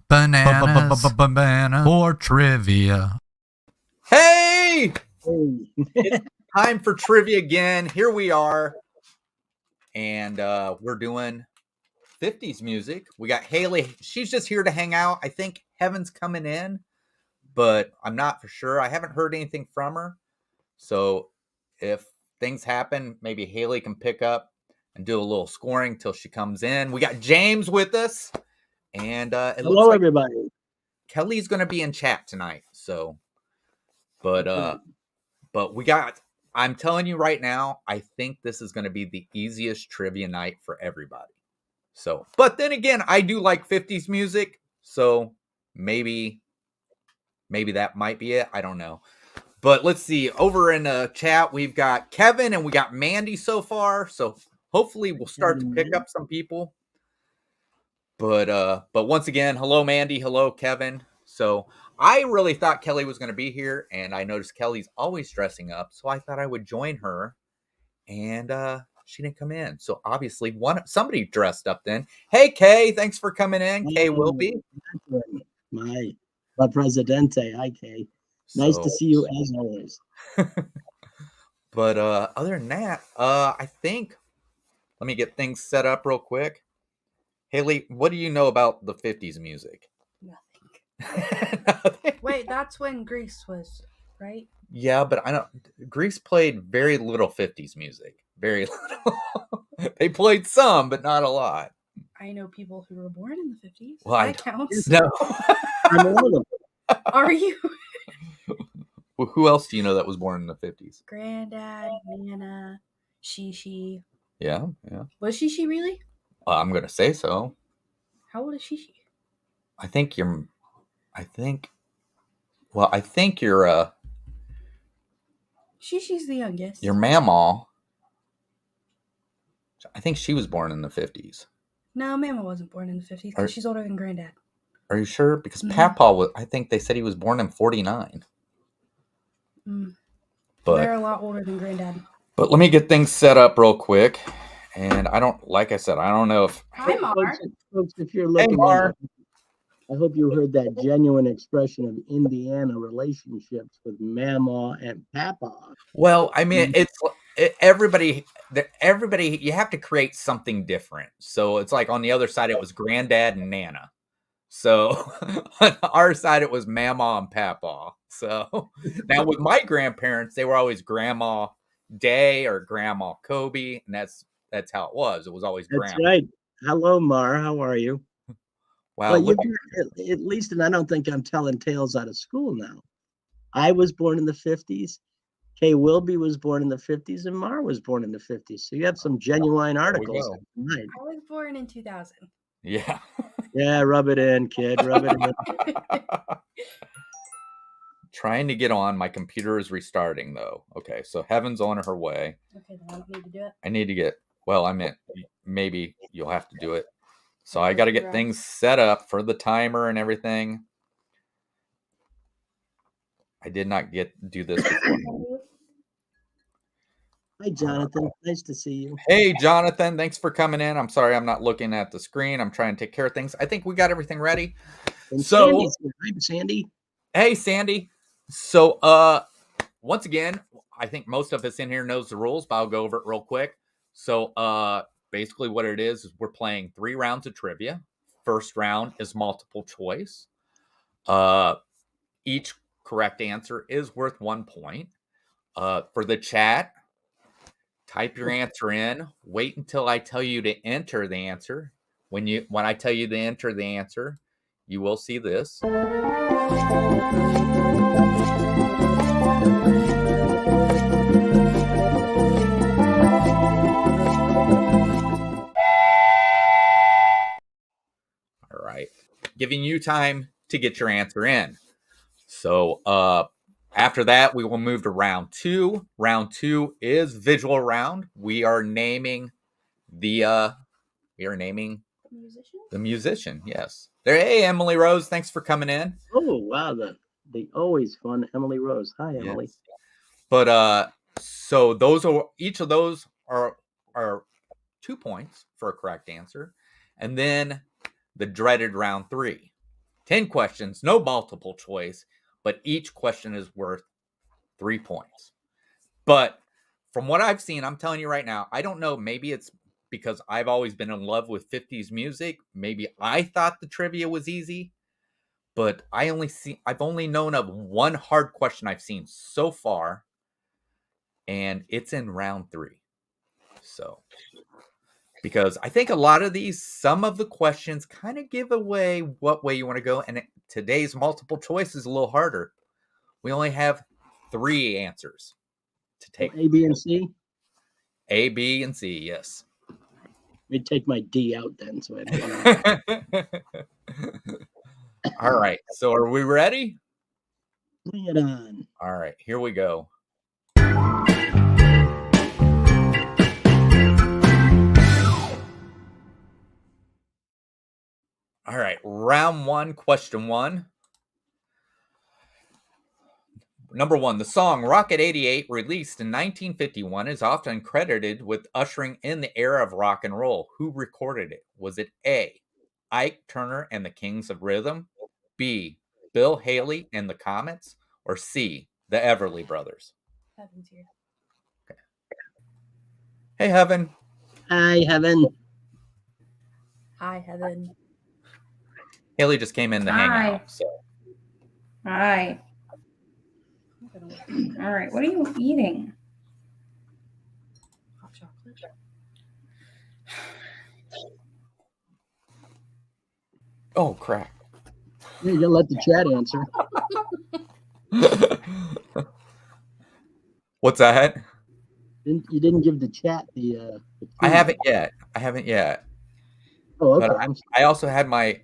banana for trivia. Hey! It's time for trivia again. Here we are. And we're doing 50s music. We got Haley. She's just here to hang out. I think Heaven's coming in, but I'm not for sure. I haven't heard anything from her. So if things happen, maybe Haley can pick up and do a little scoring till she comes in. We got James with us. And it hello, looks like everybody. Kelly's going to be in chat tonight. So, but we got, I'm telling you right now, I think this is going to be the easiest trivia night for everybody. So, but then again, I do like 50s music. So maybe that might be it. I don't know. But let's see. Over in the chat, we've got Kevin and we got Mandy so far. So hopefully we'll start to pick up some people. But once again, hello, Mandy. Hello, Kevin. So I really thought Kelly was going to be here, and I noticed Kelly's always dressing up. So I thought I would join her, and she didn't come in. So obviously, somebody dressed up then. Hey, Kay, thanks for coming in. Kay will be. My Presidente. Hi, Kay. Nice to see you as always. But other than that, I think, let me get things set up real quick. Haley, what do you know about the 50s music? Nothing. Wait, that's when Grease was, right? Yeah, but I don't. Grease played very little 50s music. Very little. They played some, but not a lot. I know people who were born in the 50s. Well, that counts. No. I'm one of them. Are you? Well, who else do you know that was born in the 50s? Granddad, Nana, Shishi. Yeah. Was Shishi really? I'm gonna say so. How old is Shishi? I think you're. Shishi's the youngest. Your mamaw. I think she was born in the 50s. No, Mama wasn't born in the 50s because she's older than Granddad. Are you sure? Because Papa was. I think they said he was born in 49. But they're a lot older than Granddad. But let me get things set up real quick. And I don't, like I said, I don't know if. Hi, Mar. Folks, if you're looking, hey, Mar. I hope you heard that genuine expression of Indiana relationships with Mama and Papa. Well, I mean, everybody, you have to create something different. So it's like on the other side, it was Granddad and Nana. So on our side, it was Mama and Papa. So now with my grandparents, they were always Grandma Day or Grandma Kobe, and that's how it was. It was always Grandma. That's right. Hello, Mar. How are you? Wow. Well, at least, and I don't think I'm telling tales out of school now. I was born in the 50s. Kay Wilby was born in the 50s, and Mar was born in the 50s. So you have some genuine articles. Right. I was born in 2000. Yeah. Yeah, rub it in, kid. Rub it in. Trying to get on. My computer is restarting, though. Okay, so Heaven's on her way. Okay, then I don't need to do it. I need to get, well, I meant maybe you'll have to do it. So I got to get things set up for the timer and everything. I did not do this before. Hi, Jonathan. Nice to see you. Hey, Jonathan. Thanks for coming in. I'm sorry I'm not looking at the screen. I'm trying to take care of things. I think we got everything ready. And so, hi, Sandy. Hey, Sandy. So, once again, I think most of us in here knows the rules, but I'll go over it real quick. So, basically what it is we're playing 3 rounds of trivia. First round is multiple choice. Each correct answer is worth 1 point. For the chat, type your answer in. Wait until I tell you to enter the answer. When I tell you to enter the answer, you will see this. All right. Giving you time to get your answer in. So after that, we will move to round 2. Round 2 is visual round. We are naming the musician. Yes. There. Hey, Emily Rose. Thanks for coming in. Oh, wow. The always fun Emily Rose. Hi, Emily. Yes. But so each of those are 2 points for a correct answer. And then the dreaded round 3. 10 questions, no multiple choice, but each question is worth 3 points. But from what I've seen, I'm telling you right now, I don't know, maybe it's because I've always been in love with 50s music. Maybe I thought the trivia was easy, but I've only known of one hard question I've seen so far, and it's in round 3. So, because I think a lot of these, some of the questions kind of give away what way you want to go, and today's multiple choice is a little harder. We only have 3 answers to take. A, B, and C? A, B, and C, yes. We'd take my D out then. So I All right. So are we ready? bring it on. All right. Here we go. All right. Round 1, question 1. Number 1, the song Rocket 88, released in 1951, is often credited with ushering in the era of rock and roll. Who recorded it? Was it A, Ike Turner and the Kings of Rhythm, B, Bill Haley and the Comets, or C, the Everly Brothers? Heaven's here. Okay. Hey, Heaven. Hi, Heaven. Hi, Heaven. Haley just came in to hang out. So. Hi. All right, what are you eating? Hot chocolate. Oh, crap. You gotta let the chat answer. What's that? You didn't give the chat the I haven't yet. Oh, okay. But I also had my...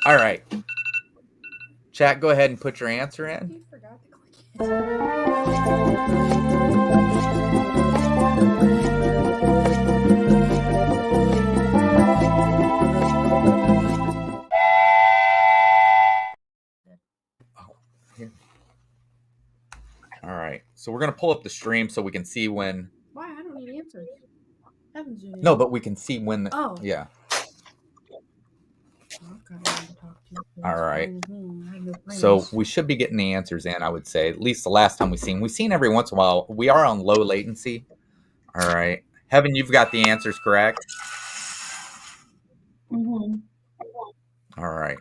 All right. Chat, go ahead and put your answer in. You forgot to click All right. So we're going to pull up the stream so we can see when... Why? I don't need answers. Heaven's doing it. No, but we can see when... Oh. Yeah. I've got no one to talk to. All right. I have no So friends. we should be getting the answers in, I would say. At least the last time we've seen every once in a while. We are on low latency. All right. Heaven, you've got the answers correct? Mm-hmm. All right.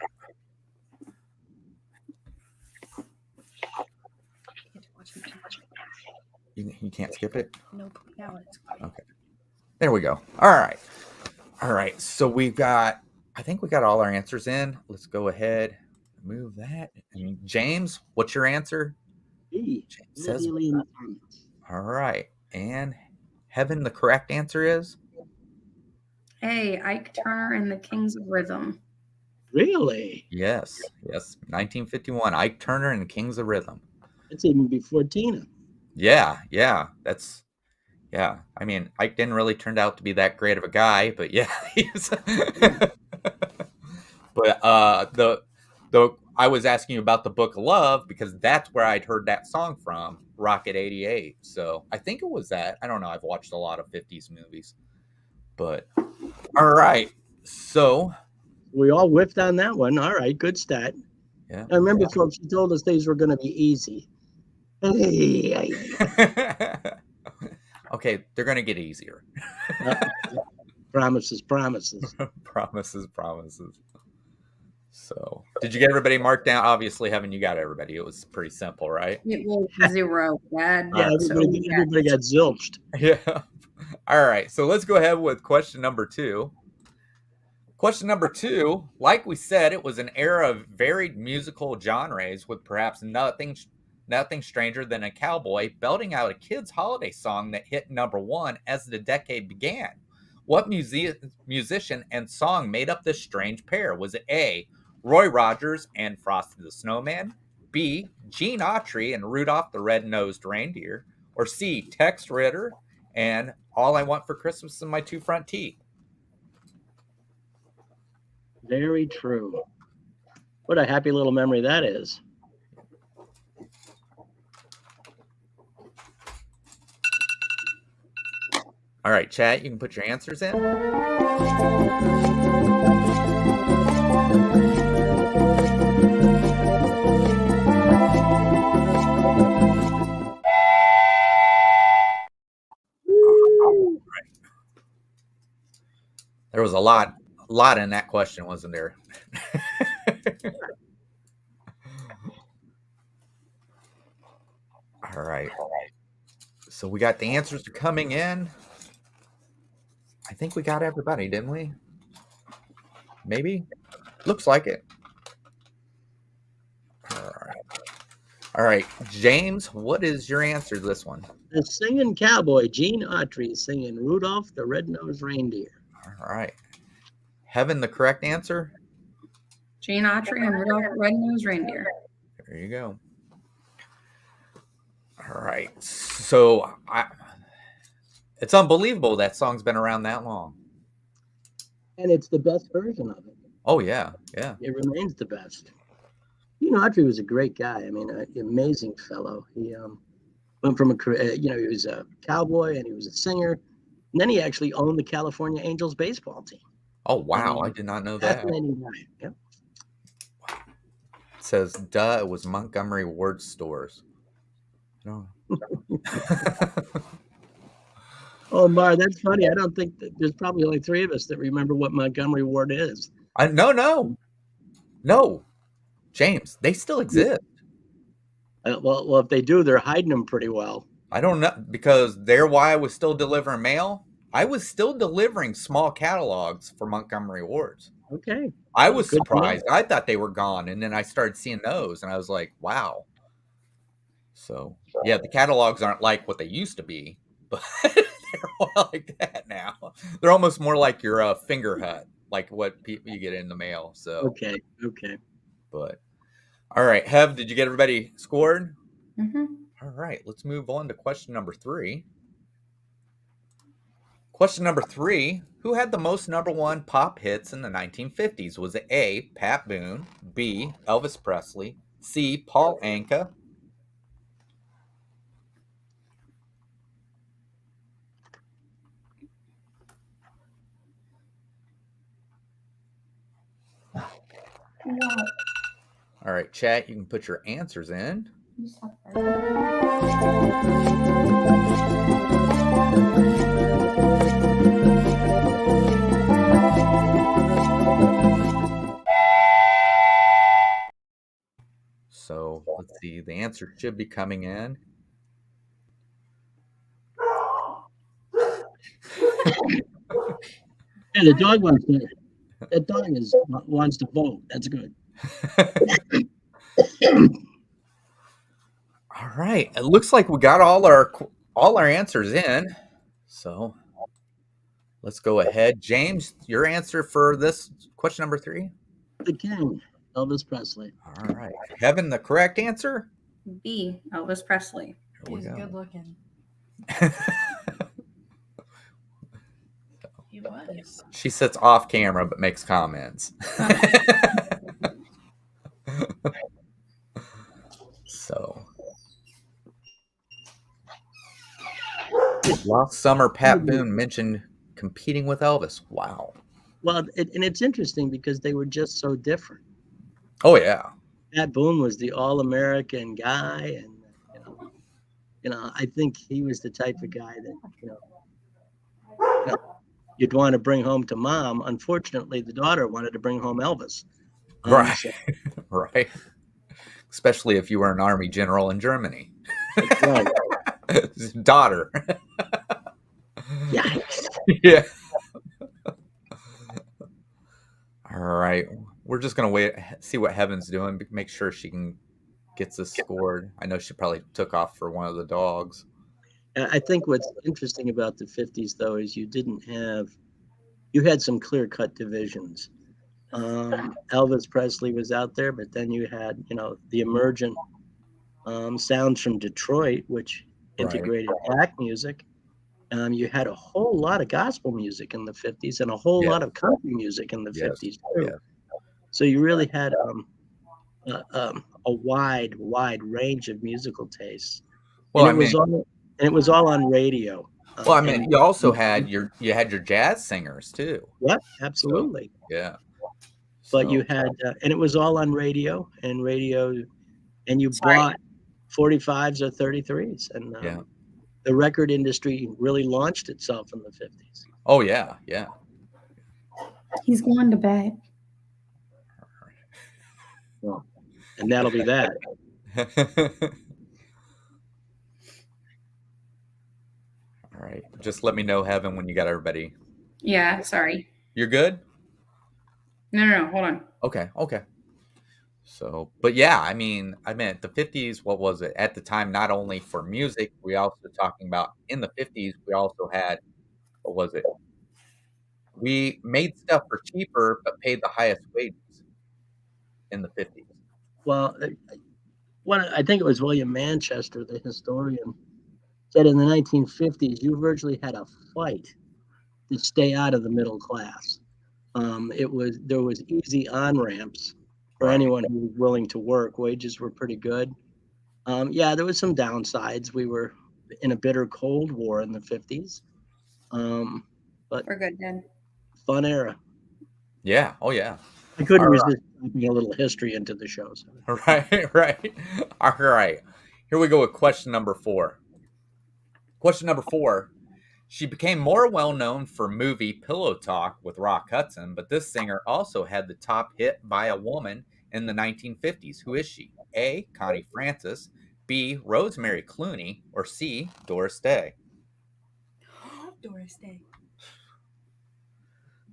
You can't skip it? Nope. Now it's quick. Okay. There we go. All right. All right. So we've got... I think we got all our answers in. Let's go ahead, move that. And James, what's your answer? B. James says, All right. And Heaven, the correct answer is? Hey, Ike Turner and the Kings of Rhythm. Really? Yes. 1951. Ike Turner and the Kings of Rhythm. That's even before Tina. Yeah. That's... Yeah. I mean, Ike didn't really turn out to be that great of a guy, but yeah. But I was asking you about the Book of Love because that's where I'd heard that song from, Rocket 88. So I think it was that. I don't know. I've watched a lot of 50s movies. But all right. So we all whiffed on that one. All right, good stat. Yeah. I remember, folks, she told us these were going to be easy. Hey. Okay, they're going to get easier. Promises. Promises. So, did you get everybody marked down? Obviously, Heaven, you got everybody. It was pretty simple, right? It was 0, Dad. Yeah, everybody got zilched. Yeah. All right, so let's go ahead with question number 2. Question number 2, like we said, it was an era of varied musical genres with perhaps nothing stranger than a cowboy belting out a kid's holiday song that hit number 1 as the decade began. What musician and song made up this strange pair? Was it A, Roy Rogers and Frosty the Snowman, B, Gene Autry and Rudolph the Red-Nosed Reindeer, or C, Tex Ritter and All I Want for Christmas Is My 2 Front Teeth? Very true. What a happy little memory that is. All right, chat, you can put your answers in. There was a lot in that question, wasn't there? All right. So we got the answers are coming in. I think we got everybody, didn't we? Maybe. Looks like it. All right. All right, James, what is your answer to this one? The singing cowboy, Gene Autry, singing Rudolph the Red-Nosed Reindeer. All right. Heaven, the correct answer? Gene Autry and Rudolph the Red-Nosed Reindeer. There you go. All right. So it's unbelievable that song's been around that long. And it's the best version of it. Oh, yeah. Yeah. It remains the best. Gene Autry was a great guy. I mean, an amazing fellow. He went from he was a cowboy and he was a singer. And then he actually owned the California Angels baseball team. Oh, wow. I did not know that. Fascinating guy. Yep. It says, duh, it was Montgomery Ward stores. No. Oh, Mar, that's funny. I don't think that there's probably only 3 of us that remember what Montgomery Ward is. No. James, they still exist. Well, if they do, they're hiding them pretty well. I don't know, because they're why I was still delivering mail. I was still delivering small catalogs for Montgomery Wards. Okay. I was surprised. I thought they were gone, and then I started seeing those, and I was like, wow. So, yeah, the catalogs aren't like what they used to be, but they're more like that now. They're almost more like your finger hut, like what you get in the mail. So Okay. But all right, Hev, did you get everybody scored? Mm-hmm. All right, let's move on to question number 3. Question number 3: who had the most #1 pop hits in the 1950s? Was it A, Pat Boone, B, Elvis Presley, C, Paul Anka? All right, chat, you can put your answers in. So let's see, the answer should be coming in. Yeah, the dog wants to. That dog wants to vote. That's good. All right, it looks like we got all our answers in. So let's go ahead. James, your answer for this question number 3? The King, Elvis Presley. All right. Heaven, the correct answer? B, Elvis Presley. Here we He's go. good looking. He was. She sits off camera but makes comments. So, last summer, Pat Boone mentioned competing with Elvis. Wow. Well, and it's interesting because they were just so different. Oh, yeah. Pat Boone was the all-American guy, and I think he was the type of guy that you'd want to bring home to mom. Unfortunately, the daughter wanted to bring home Elvis. Right. Right. Especially if you were an army general in Germany. Right. Daughter. Yikes. Yeah. All right. We're just going to wait, see what Heaven's doing, make sure she gets this scored. I know she probably took off for one of the dogs. I think what's interesting about the 50s, though, is you had some clear-cut divisions. Elvis Presley was out there, but then you had, the emergent sounds from Detroit, which integrated black music. You had a whole lot of gospel music in the 50s and a whole lot of country music in the 50s, too. Yeah. So you really had a wide range of musical tastes. Well, and it was all on radio. Well, I mean, you also had your jazz singers too. Yep, absolutely. So, yeah. But you had, and it was all on radio, and you Sorry. bought 45s or 33s, and Yeah. the record industry really launched itself in the 50s. Oh yeah, yeah. He's going to bed. Well, and that'll be that. All right. Just let me know, Heaven, when you got everybody. Yeah, sorry. You're good? No, hold on. Okay. So, but yeah, I mean, the 50s, what was it? At the time, not only for music, we also talking about in the 50s, we also had, what was it? We made stuff for cheaper, but paid the highest wages in the 50s. Well, I think it was William Manchester, the historian, said in the 1950s, you virtually had a fight to stay out of the middle class. There was easy on ramps for Right. anyone who was willing to work. Wages were pretty good. Yeah, there was some downsides. We were in a bitter Cold War in the 50s, but We're good, Dad. fun era. Yeah. Oh yeah. I couldn't All right. resist dropping a little history into the show. So. Right. All right. Here we go with question number 4. Question number 4. She became more well known for movie Pillow Talk with Rock Hudson, but this singer also had the top hit by a woman in the 1950s. Who is she? A. Connie Francis, B. Rosemary Clooney, or C. Doris Day? I love Doris Day.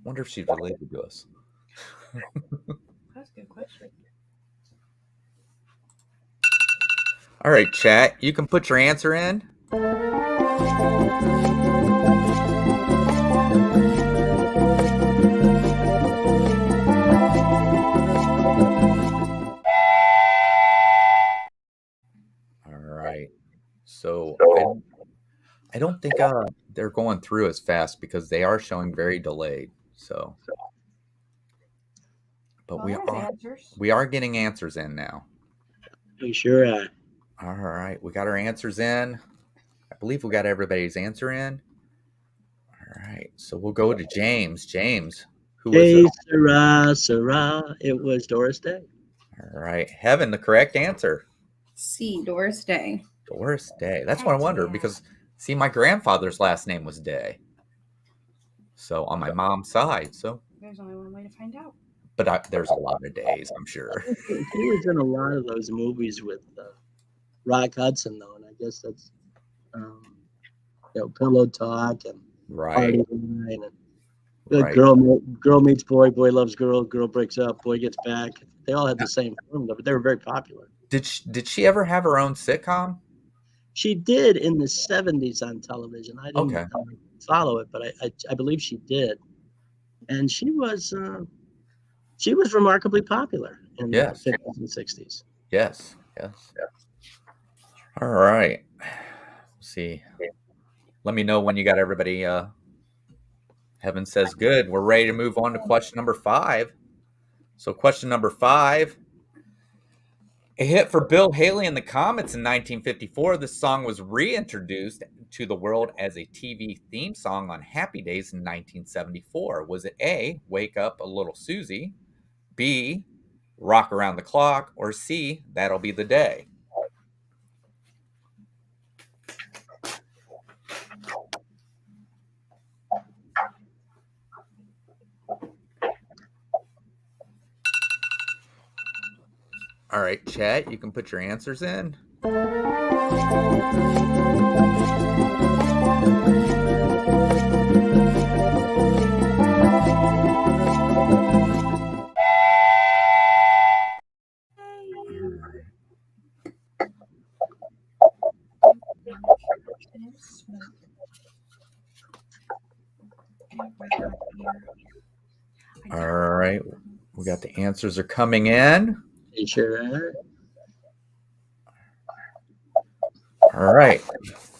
Wonder if she's related to us. That's a good question. All right, chat. You can put your answer in. All right. So I don't think they're going through as fast because they are showing very delayed. So, but Well, there's answers. we are getting answers in now. We sure are. All right, we got our answers in. I believe we got everybody's answer in. All right, so we'll go to James. James, who was Hey, it? Sarah, it was Doris Day. All right, Heaven, the correct answer. C. Doris Day. Doris Day. That's what I wonder because see, my grandfather's last name was Day. So on my mom's side, so There's only one way to find out. but there's a lot of days, I'm sure. He was in a lot of those movies with Rock Hudson, though, and I guess that's Pillow Talk and Right. Party Line and Right. girl meets boy, boy loves girl, girl breaks up, boy gets back. They all had the same formula, but they were very popular. Did she ever have her own sitcom? She did in the 70s on television. I didn't follow it, but I believe she did, and she was remarkably popular in the 50s and 60s. Yes. All right. Let's see. Let me know when you got everybody. Heaven says good. We're ready to move on to question number 5. So question number 5. A hit for Bill Haley and the Comets in 1954, this song was reintroduced to the world as a TV theme song on Happy Days in 1974. Was it A, Wake Up a Little Susie, B, Rock Around the Clock, or C, That'll Be the Day? All right, chat, you can put your answers in. All right, we got the answers are coming in. You sure are. All right,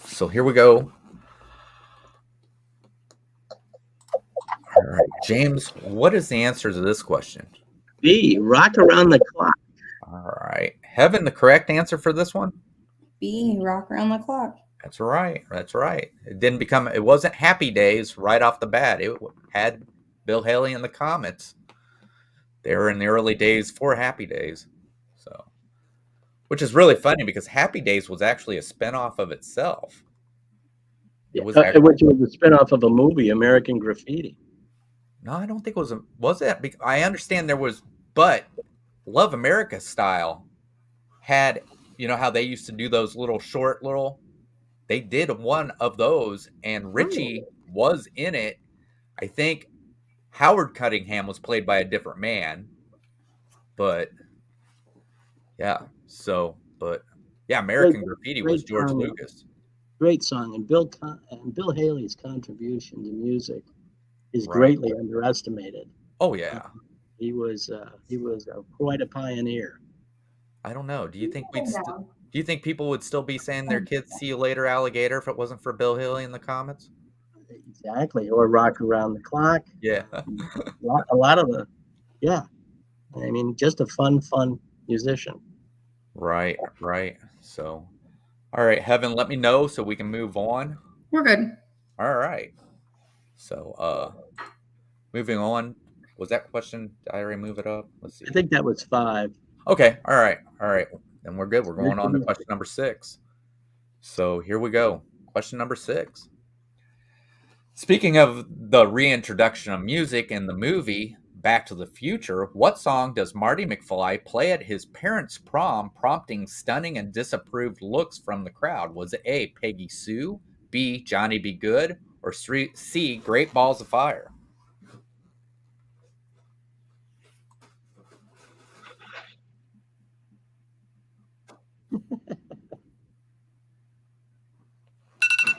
so here we go. All right, James, what is the answer to this question? B, Rock Around the Clock. All right, Heaven, the correct answer for this one? B, Rock Around the Clock. That's right. That's right. It wasn't Happy Days right off the bat. It had Bill Haley and the Comets. They were in the early days for Happy Days. So, which is really funny because Happy Days was actually a spinoff of itself. It was actually, which was a spinoff of a movie, American Graffiti. no, I don't think it was it? I understand there was, but Love America Style had, you know how they used to do those they did one of those, and Richie was in it. I think Howard Cunningham was played by a different man, but yeah. So, but yeah, American Graffiti was George Lucas. Great song, and Bill Haley's contribution to music is greatly underestimated. Oh yeah, he was quite a pioneer. I don't know. Do you think people would still be saying their kids "See you later, alligator" if it wasn't for Bill Haley and the Comets? Exactly, or Rock Around the Clock. Yeah, a lot of yeah. I mean, just a fun musician. Right. So, all right, Heaven, let me know so we can move on. We're good. All right. So, moving on. Was that question? Did I already move it up? Let's see. I think that was 5. Okay. All right. Then we're good. We're going on to question number 6. So here we go. Question number 6. Speaking of the reintroduction of music in the movie Back to the Future, what song does Marty McFly play at his parents' prom, prompting stunning and disapproved looks from the crowd? Was it A, Peggy Sue, B, Johnny Be Good, or C, Great Balls of Fire?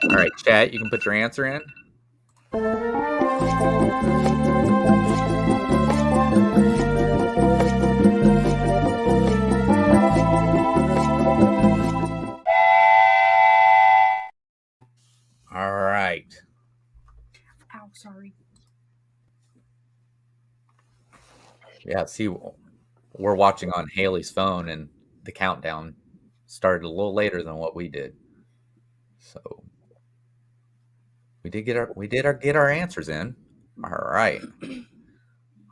All right, chat, you can put your answer in. All right. Ow, sorry. Yeah, see, we're watching on Haley's phone, and the countdown started a little later than what we did. So we did get our answers in. All right.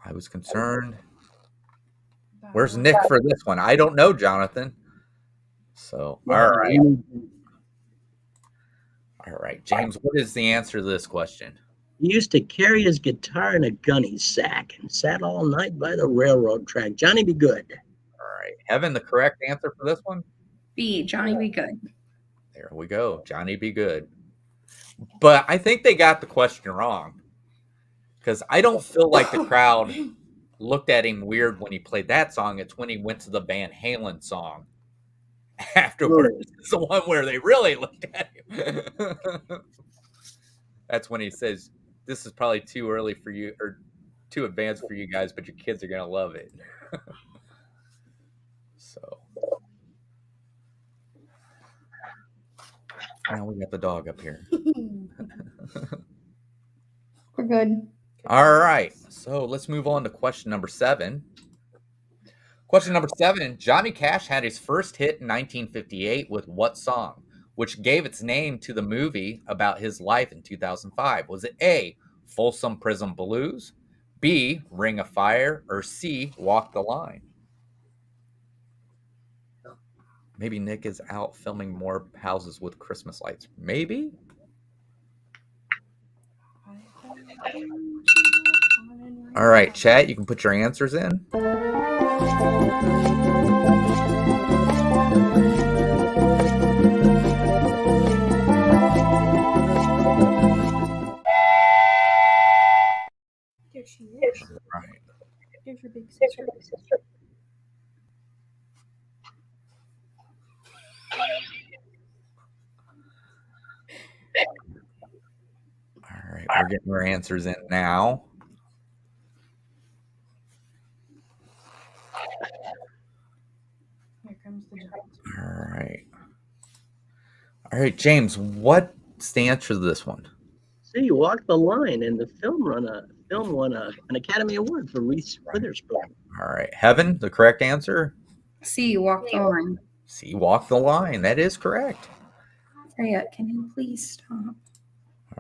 I was concerned. Where's Nick for this one? I don't know, Jonathan. So, all right. All right, James, what is the answer to this question? He used to carry his guitar in a gunny sack and sat all night by the railroad track. Johnny Be Good. All right. Heaven, the correct answer for this one? B, Johnny Be Good. There we go. Johnny Be Good. But I think they got the question wrong, because I don't feel like the crowd looked at him weird when he played that song. It's when he went to the Van Halen song afterwards. It's the one where they really looked at him. That's when he says, "This is probably too early for you, or too advanced for you guys, but your kids are going to love it." So now we got the dog up here. We're good. All right. So let's move on to question number 7. Question number 7. Johnny Cash had his first hit in 1958 with what song, which gave its name to the movie about his life in 2005? Was it A, Folsom Prison Blues, B, Ring of Fire, or C, Walk the Line? Maybe Nick is out filming more houses with Christmas lights. Maybe? All right, chat, you can put your answers in. There she is. Right. There's your big sister. All right, we're getting our answers in now. Here comes the giant. All right, James, what's the answer to this one? See, Walk the Line, and the film won an Academy Award for Reese Witherspoon. All right, Heaven, the correct answer? C, Walk the Line. C, Walk the Line. That is correct. Harriet, can you please stop?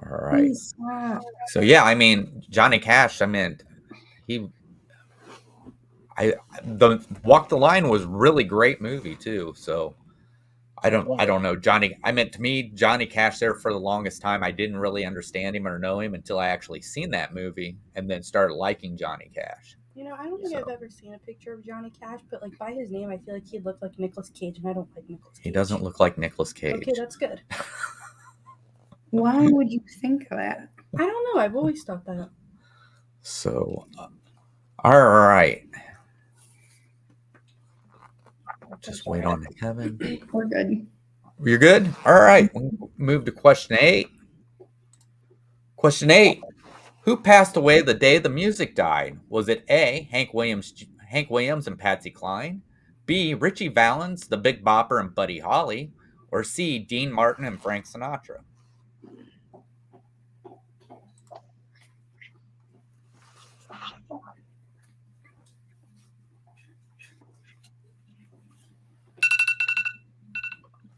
All right. Please stop. So yeah, I mean Johnny Cash. I mean, the Walk the Line was really great movie too. So I don't know Johnny. I meant to me Johnny Cash there for the longest time. I didn't really understand him or know him until I actually seen that movie and then started liking Johnny Cash. You know, I don't think I've ever seen a picture of Johnny Cash, but like by his name, I feel like he'd look like Nicolas Cage, and I don't like Nicolas Cage. He doesn't look like Nicolas Cage. Okay, that's good. Why would you think that? I don't know. I've always thought that. So, all right. Just wait on Kevin. We're good. You're good? All right. We'll move to question 8. Question 8. Who passed away the day the music died? Was it A, Hank Williams and Patsy Cline, B, Richie Valens, the Big Bopper and Buddy Holly, or C, Dean Martin and Frank Sinatra?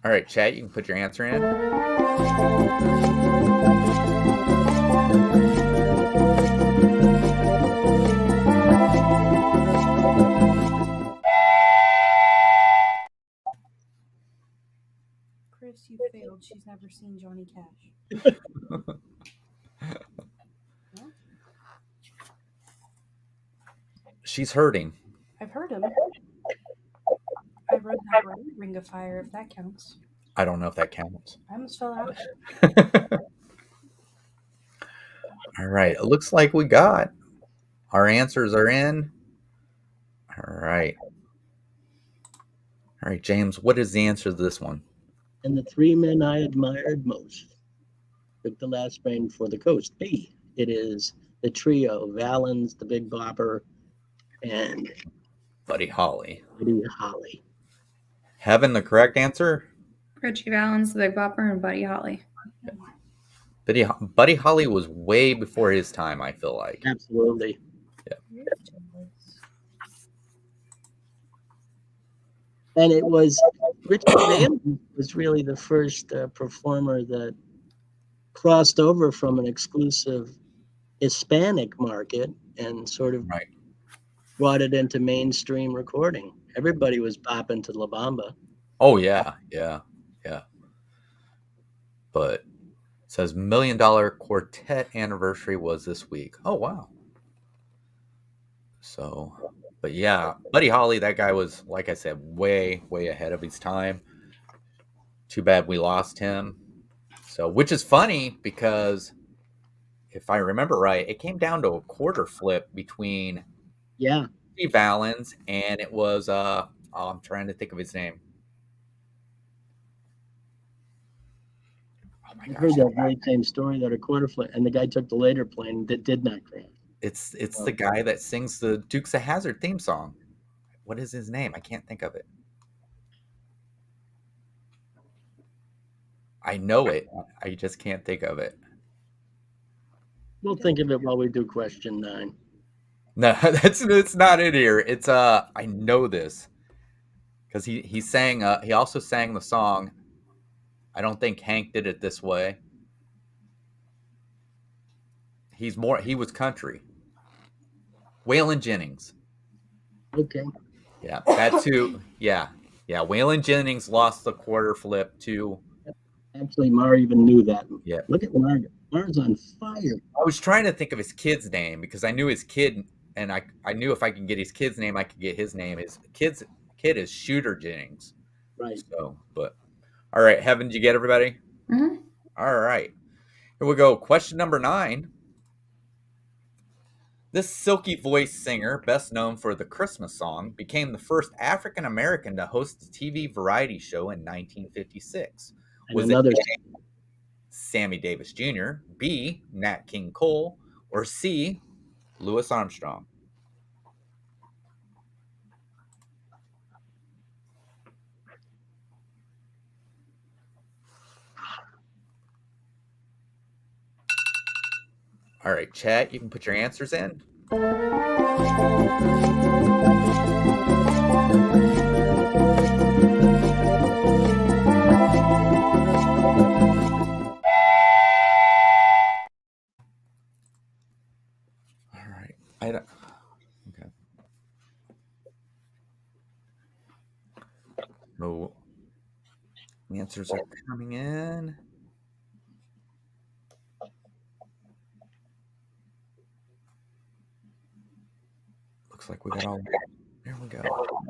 All right, chat, you can put your answer in. Chris, you failed. She's never seen Johnny Cash. She's hurting. I've heard him. I read that right, Ring of Fire, if that counts. I don't know if that counts. I almost fell out of it. All right, it looks like we got our answers are in. All right. All right, James, what is the answer to this one? And the 3 men I admired most took the last train for the coast. B, it is the trio, Valens, the Big Bopper, and Buddy Holly. Buddy Holly. Heaven, the correct answer? Richie Valens, the Big Bopper, and Buddy Holly. Buddy Holly was way before his time, I feel like. Absolutely. Yeah. And it was Richie Valens was really the first performer that crossed over from an exclusive Hispanic market and sort of brought it into mainstream recording. Everybody was bopping to La Bamba. Oh, yeah. But it says $1 Million Quartet anniversary was this week. Oh, wow. So, but yeah, Buddy Holly, that guy was, like I said, way, way ahead of his time. Too bad we lost him. So, which is funny because if I remember right, it came down to a quarter flip between Steve Valens and it was, I'm trying to think of his name. Oh my gosh. I heard that very same story that a quarter flip, and the guy took the later plane that did not crash. It's the guy that sings the Dukes of Hazzard theme song. What is his name? I can't think of it. I know it. I just can't think of it. We'll think of it while we do question 9. No, it's not in here. It's I know this because he sang. He also sang the song. I don't think Hank did it this way. He was country. Waylon Jennings. Okay. Yeah, that's who. Yeah. Waylon Jennings lost the quarter flip to. Actually, Mar even knew that. Yeah. Look at Mar. Mar's on fire. I was trying to think of his kid's name because I knew his kid, and I knew if I can get his kid's name, I could get his name. His kid is Shooter Jennings. Right. So, but all right, Heaven, did you get everybody? Mm-hmm. All right. Here we go. Question number 9. This silky voice singer, best known for the Christmas song, became the first African American to host a TV variety show in 1956. Was it A, Sammy Davis Jr., B, Nat King Cole, or C, Louis Armstrong? All right, chat, you can put your answers in. No. The answers are coming in. Looks like we got all. There we go.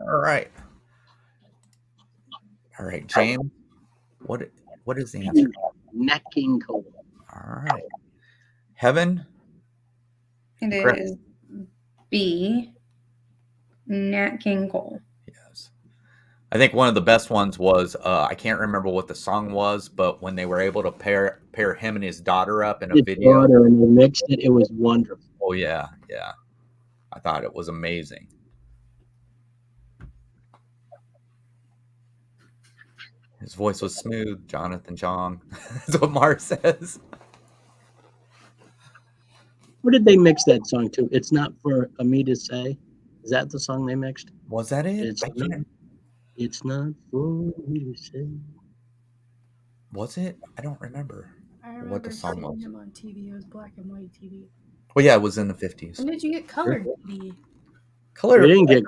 All right. All right, James. What is the answer? Nat King Cole. All right. Heaven. It is B. Nat King Cole. Yes. I think one of the best ones was I can't remember what the song was, but when they were able to pair him and his daughter up in a His video. daughter, and they mixed it. It was wonderful. Oh yeah. I thought it was amazing. His voice was smooth, Jonathan Chong. That's what Mars says. What did they mix that song to? It's Not For Me to Say. Is that the song they mixed? Was that it? It's not for me to say. Was it? I don't remember. I remember What the song seeing was. him on TV. It was black and white TV. Well, yeah, it was in the 50s. When did you get colored TV? Color. We didn't get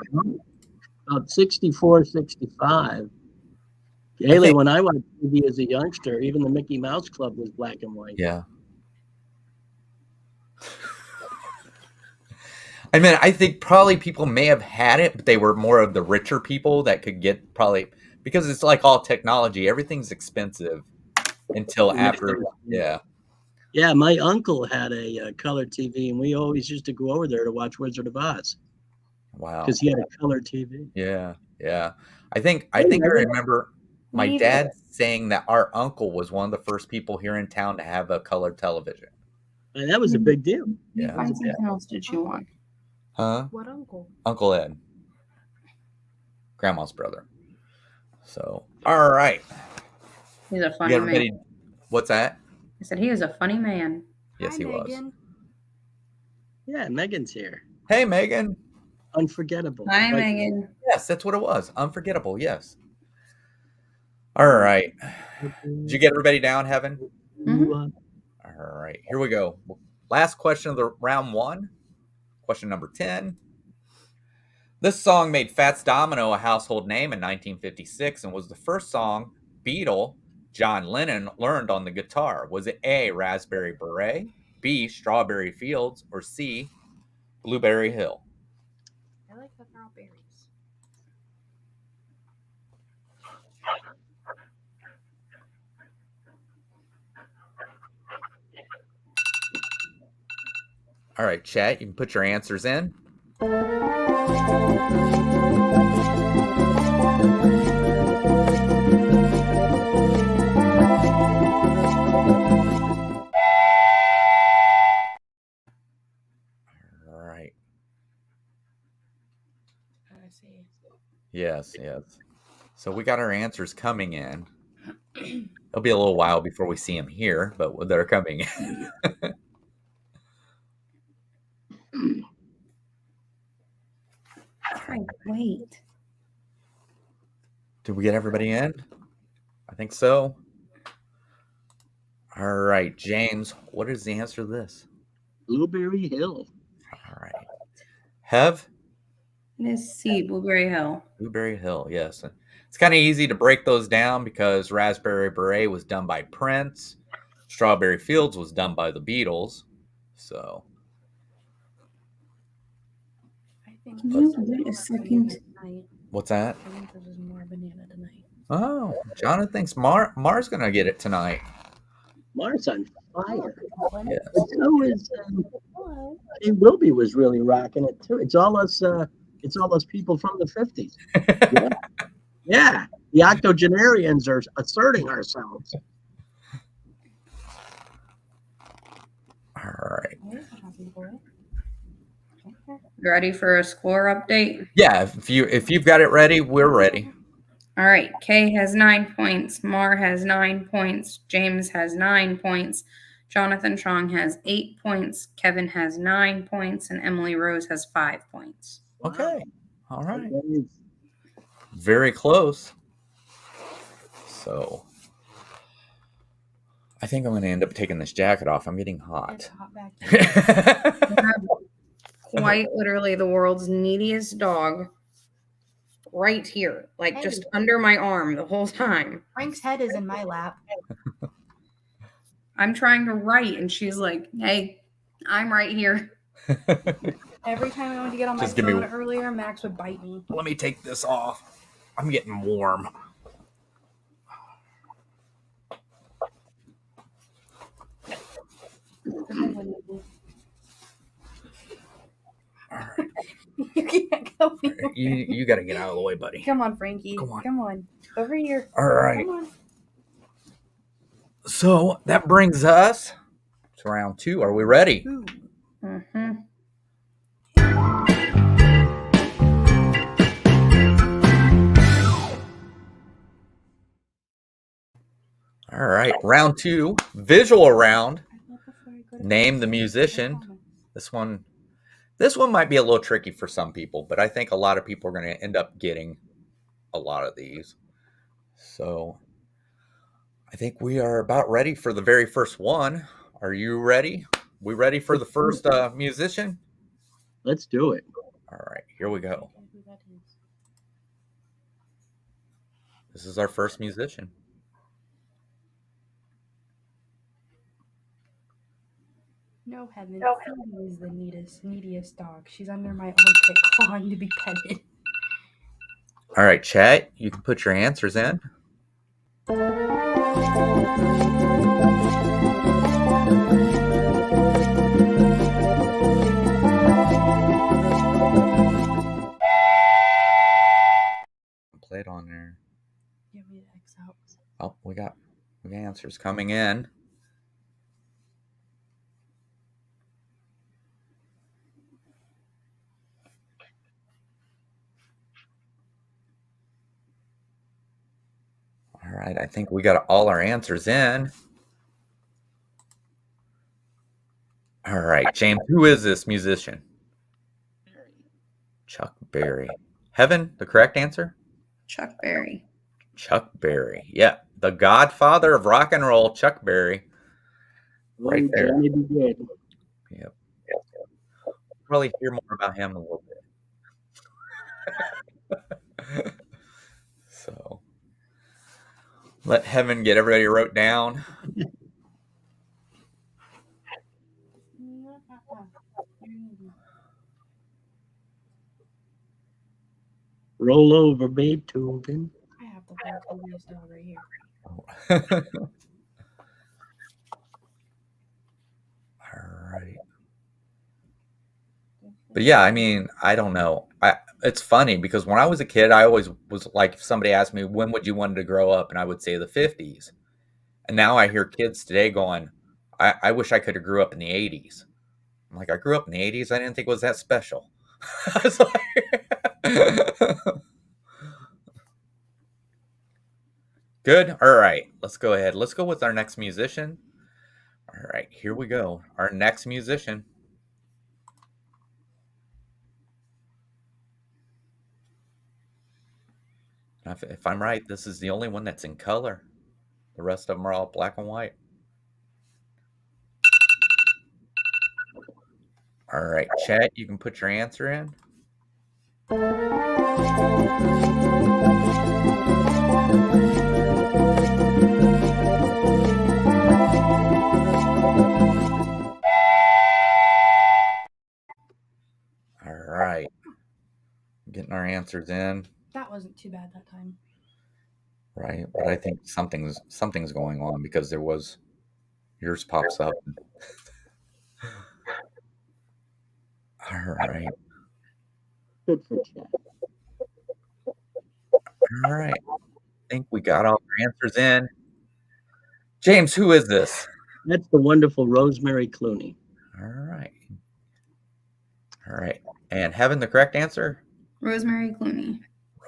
about 64, 65. Haley, when I watched TV as a youngster, even the Mickey Mouse Club was black and white. Yeah. I mean, I think probably people may have had it, but they were more of the richer people that could get probably, because it's like all technology, everything's expensive until after. Yeah. Yeah, my uncle had a color TV, and we always used to go over there to watch Wizard of Oz. Wow. Because he had a color TV. Yeah. I think I remember my dad saying that our uncle was one of the first people here in town to have a color television. And that was a big deal. Yeah. Find something else did you want? Huh? What uncle? Uncle Ed. Grandma's brother. So, all right. He's a funny man. What's that? I said he is a funny man. Yes, he was. Yeah, Megan's here. Hey, Megan. Unforgettable. Hi, Megan. Yes, that's what it was. Unforgettable. Yes. All right. Did you get everybody down, Heaven? Mhm. All right. Here we go. Last question of the round one. Question number 10. This song made Fats Domino a household name in 1956 and was the first song Beatle John Lennon learned on the guitar. Was it A, Raspberry Beret, B, Strawberry Fields, or C, Blueberry Hill? I like the strawberries. All right, chat, you can put your answers in. All right. I see. Yes. So we got our answers coming in. It'll be a little while before we see them here, but they're coming in. Wait. Did we get everybody in? I think so. All right, James, what is the answer to this? Blueberry Hill. All right. Hev? It is C, Blueberry Hill. Blueberry Hill, yes. It's kind of easy to break those down because Raspberry Beret was done by Prince. Strawberry Fields was done by the Beatles. So. I think Can you wait a second? What's that? I think this is more banana tonight. Oh, Jonathan thinks Mar's going to get it tonight. Mar's on fire. Yes. But so is Wilby was really rocking it too. It's all us people from the 50s. Yeah. The octogenarians are asserting ourselves. All right. You ready for a score update? Yeah, if you've got it ready, we're ready. All right. Kay has 9 points. Mar has 9 points. James has 9 points. Jonathan Chong has 8 points. Kevin has 9 points. And Emily Rose has 5 points. Okay. All right. Very close. So I think I'm going to end up taking this jacket off. I'm getting hot. It's hot back here. Quite literally the world's neediest dog. right here, like Hey. just under my arm the whole time. Frank's head is in my lap. I'm trying to write, and she's like, "Hey, I'm right here." Every time I went to get on my Just give me- phone earlier, Max would bite me. Let me take this off. I'm getting warm. All right. You can't go anywhere. You got to get out of the way, buddy. Come on, Frankie. Come on. Come on. Over here. All right. Come on. So that brings us to round 2. Are we ready? Ooh. Mm-hmm. All right. Round 2, visual round. Name the musician. This one might be a little tricky for some people, but I think a lot of people are going to end up getting a lot of these. So I think we are about ready for the very first one. Are you ready? We ready for the first musician? Let's do it. All right, here we go. This is our first musician. No, Heaven. Phoebe is the neediest dog. She's under my armpit clawing to be petted. All right, chat, you can put your answers in. Play it on there. Give me the X out. Oh, we got answers coming in. All right, I think we got all our answers in. All right, James, who is this musician? Chuck Berry. Heaven, the correct answer? Chuck Berry. Chuck Berry. Yeah, the godfather of rock and roll, Chuck Berry. Right there. Johnny be good. Yep. We'll probably hear more about him in a little bit. So let Heaven get everybody wrote down. Roll over Beethoven. I have the world's dog right here. All right. But yeah, I mean, I don't know. It's funny because when I was a kid, I always was like, if somebody asked me, when would you want to grow up? And I would say the 50s. And now I hear kids today going, I wish I could have grew up in the 80s. I'm like, I grew up in the 80s. I didn't think it was that special. I was like, good. All right, let's go ahead. Let's go with our next musician. All right, here we go. Our next musician. If I'm right, this is the only one that's in color. The rest of them are all black and white. All right, chat, you can put your answer in. All right. Getting our answers in. That wasn't too bad that time. Right, but I think something's going on because there was yours pops up. All right. Good for chat. All right. I think we got all our answers in. James, who is this? That's the wonderful Rosemary Clooney. All right. All right. And Heaven, the correct answer? Rosemary Clooney.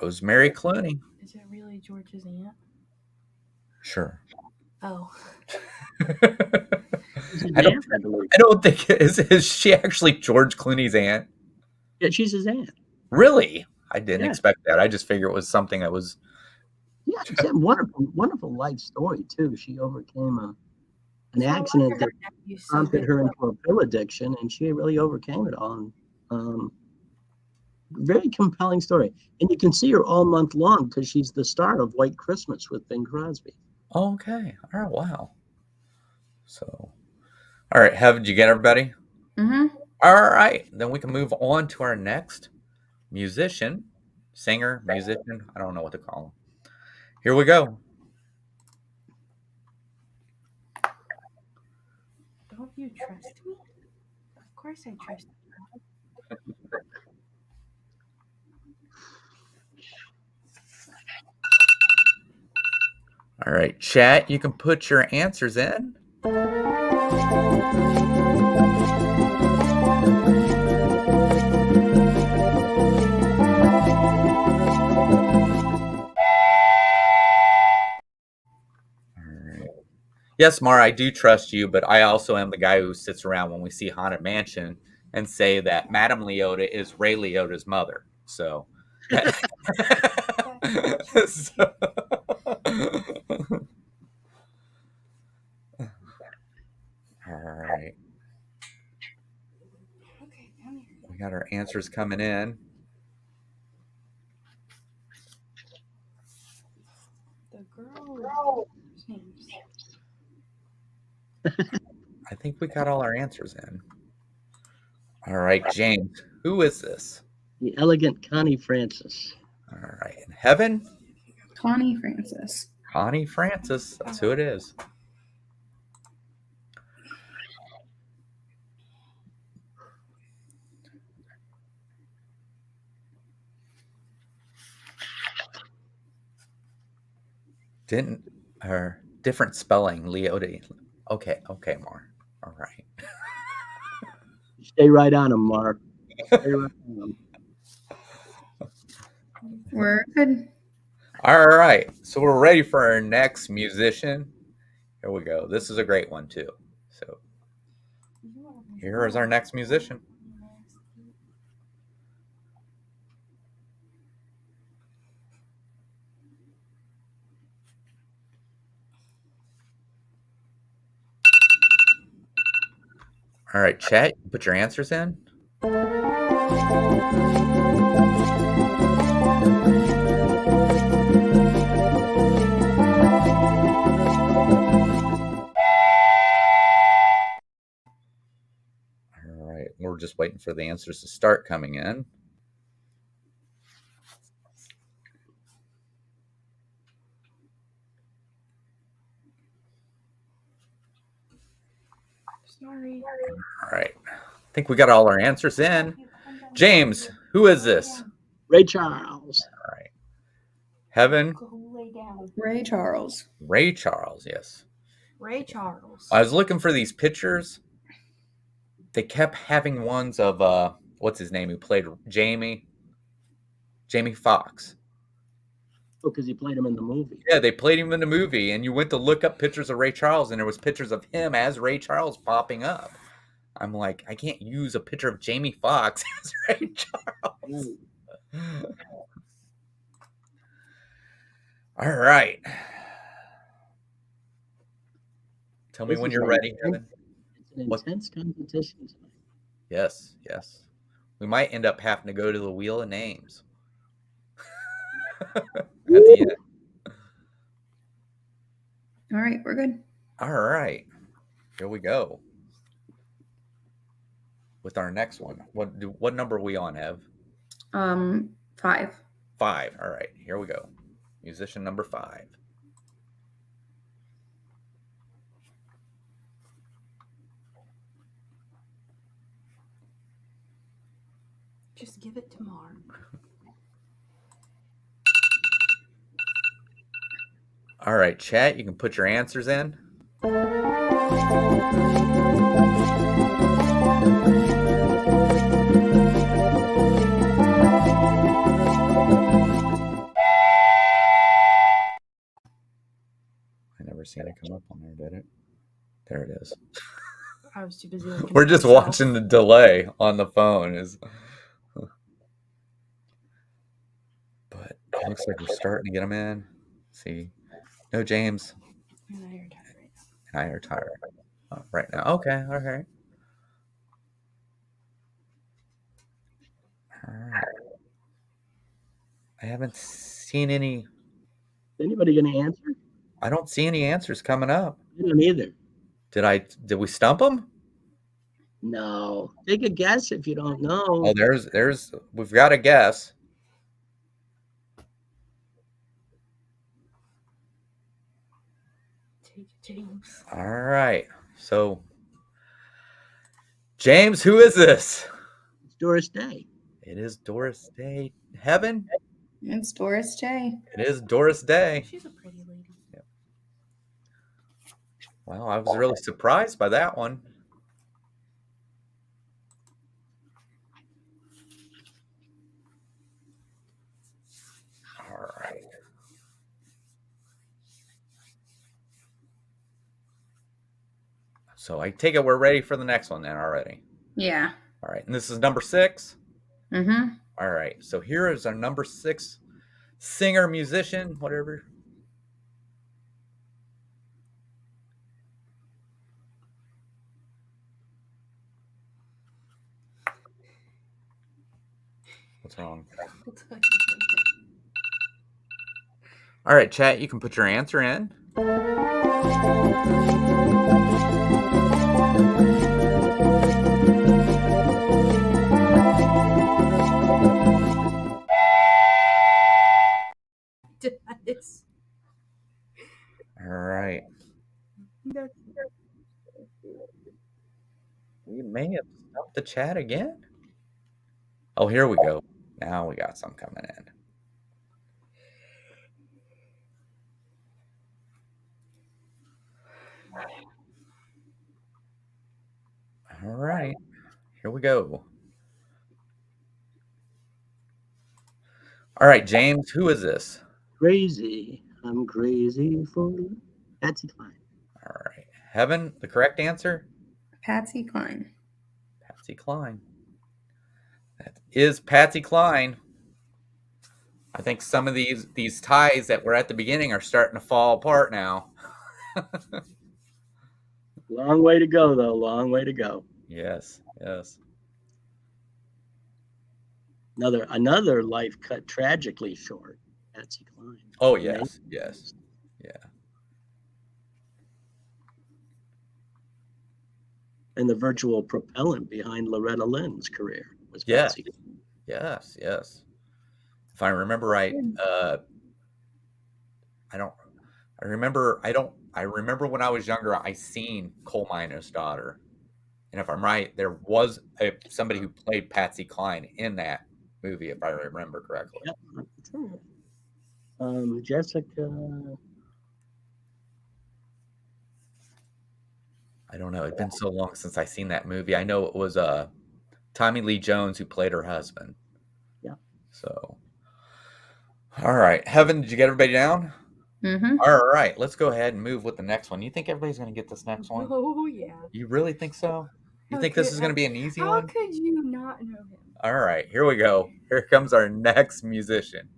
Rosemary Clooney. Is it really George's aunt? Sure. Oh. I don't think is she actually George Clooney's aunt? Yeah, she's his aunt. Really? I didn't Yeah. expect that. I just figured it was something that was. Yeah, she's had a wonderful life story too. She overcame an accident that prompted her into a pill addiction, and she really overcame it all. And, very compelling story. And you can see her all month long because she's the star of White Christmas with Bing Crosby. Okay. All right. Wow. So, all right. Did you get everybody? Mm-hmm. All right. Then we can move on to our next musician, singer, musician. I don't know what to call him. Here we go. Don't you trust me? Of course I trust you. All right, chat, you can put your answers in. Yes, Mara, I do trust you, but I also am the guy who sits around when we see Haunted Mansion and say that Madame Leota is Ray Liotta's mother. So, so all right. Okay, come here. We got our answers coming in. The girl with names. I think we got all our answers in. All right, James, who is this? The elegant Connie Francis. All right, in heaven, Connie Francis. Connie Francis. That's who it is. Different spelling, Leota. Okay, more. All right. Stay right on him, Mark. Stay right on him. We're good. All right. So we're ready for our next musician. Here we go. This is a great one too. So here is our next musician. All right, chat, put your answers in. All right, we're just waiting for the answers to start coming in. Sorry. All right. I think we got all our answers in. James, who is this? Ray Charles. All right. Heaven. Go lay down. Ray Charles. Ray Charles, yes. Ray Charles. I was looking for these pictures. They kept having ones of what's his name who played Jamie Foxx. Oh, because he played him in the movie. Yeah, they played him in the movie, and you went to look up pictures of Ray Charles, and there was pictures of him as Ray Charles popping up. I'm like, I can't use a picture of Jamie Foxx as Ray Charles. All right. Tell me when you're ready, Kevin. It's an intense competition tonight. Yes. We might end up having to go to the Wheel of Names. At the end. All right, we're good. All right. Here we go. With our next one. What number are we on, Ev? 5. 5. All right. Here we go. Musician number 5. Just give it to Mark. All right, chat, you can put your answers in. I never seen it come up on there, did it? There it is. I was too busy looking. We're just watching the delay on the phone. But it looks like we're starting to get them in. See, no James. And I are tired right now. And I are tired right now. Okay, all right. All right. I haven't seen any. Is anybody going to answer? I don't see any answers coming up. I don't either. Did we stump them? No. Take a guess if you don't know. Oh, we've got a guess. Take it, James. All right. So, James, who is this? It's Doris Day. It is Doris Day. Heaven? It's Doris Day. It is Doris Day. She's a pretty lady. Yeah. Well, I was really surprised by that one. All right. So I take it we're ready for the next one then already. Yeah. All right. And this is number 6? Mm-hmm. All right. So here is our number 6 singer, musician, whatever. What's wrong? All right, chat, you can put your answer in. All right. We may have stumped the chat again. Oh, here we go. Now we got some coming in. All right. Here we go. All right, James, who is this? Crazy. I'm crazy for you. Patsy Cline. All right. Heaven, the correct answer? Patsy Cline. Patsy Cline. That is Patsy Cline. I think some of these ties that were at the beginning are starting to fall apart now. Long way to go, though. Long way to go. Yes, yes. Another life cut tragically short. Patsy Cline. Oh, yes, yes. Yeah. And the virtual propellant behind Loretta Lynn's career was Patsy Cline. Yes, yes. If I remember right, I remember when I was younger, I seen Coal Miner's Daughter. And if I'm right, there was somebody who played Patsy Cline in that movie, if I remember correctly. Yep. Jessica. I don't know. It's been so long since I seen that movie. I know it was Tommy Lee Jones who played her husband. Yeah. So, all right. Heaven, did you get everybody down? Mm-hmm. All right. Let's go ahead and move with the next one. You think everybody's going to get this next one? Oh, yeah. You really think so? You think this is going to be an easy How one? could you not know him? All right. Here we go. Here comes our next musician.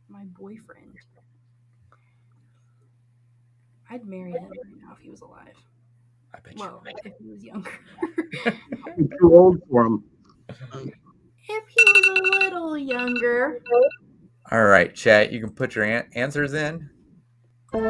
My boyfriend. I'd marry him right now if he was alive. I bet Well, if he was younger. I'm too old for him. If he was a little younger. All right, chat. You can put your answers in. All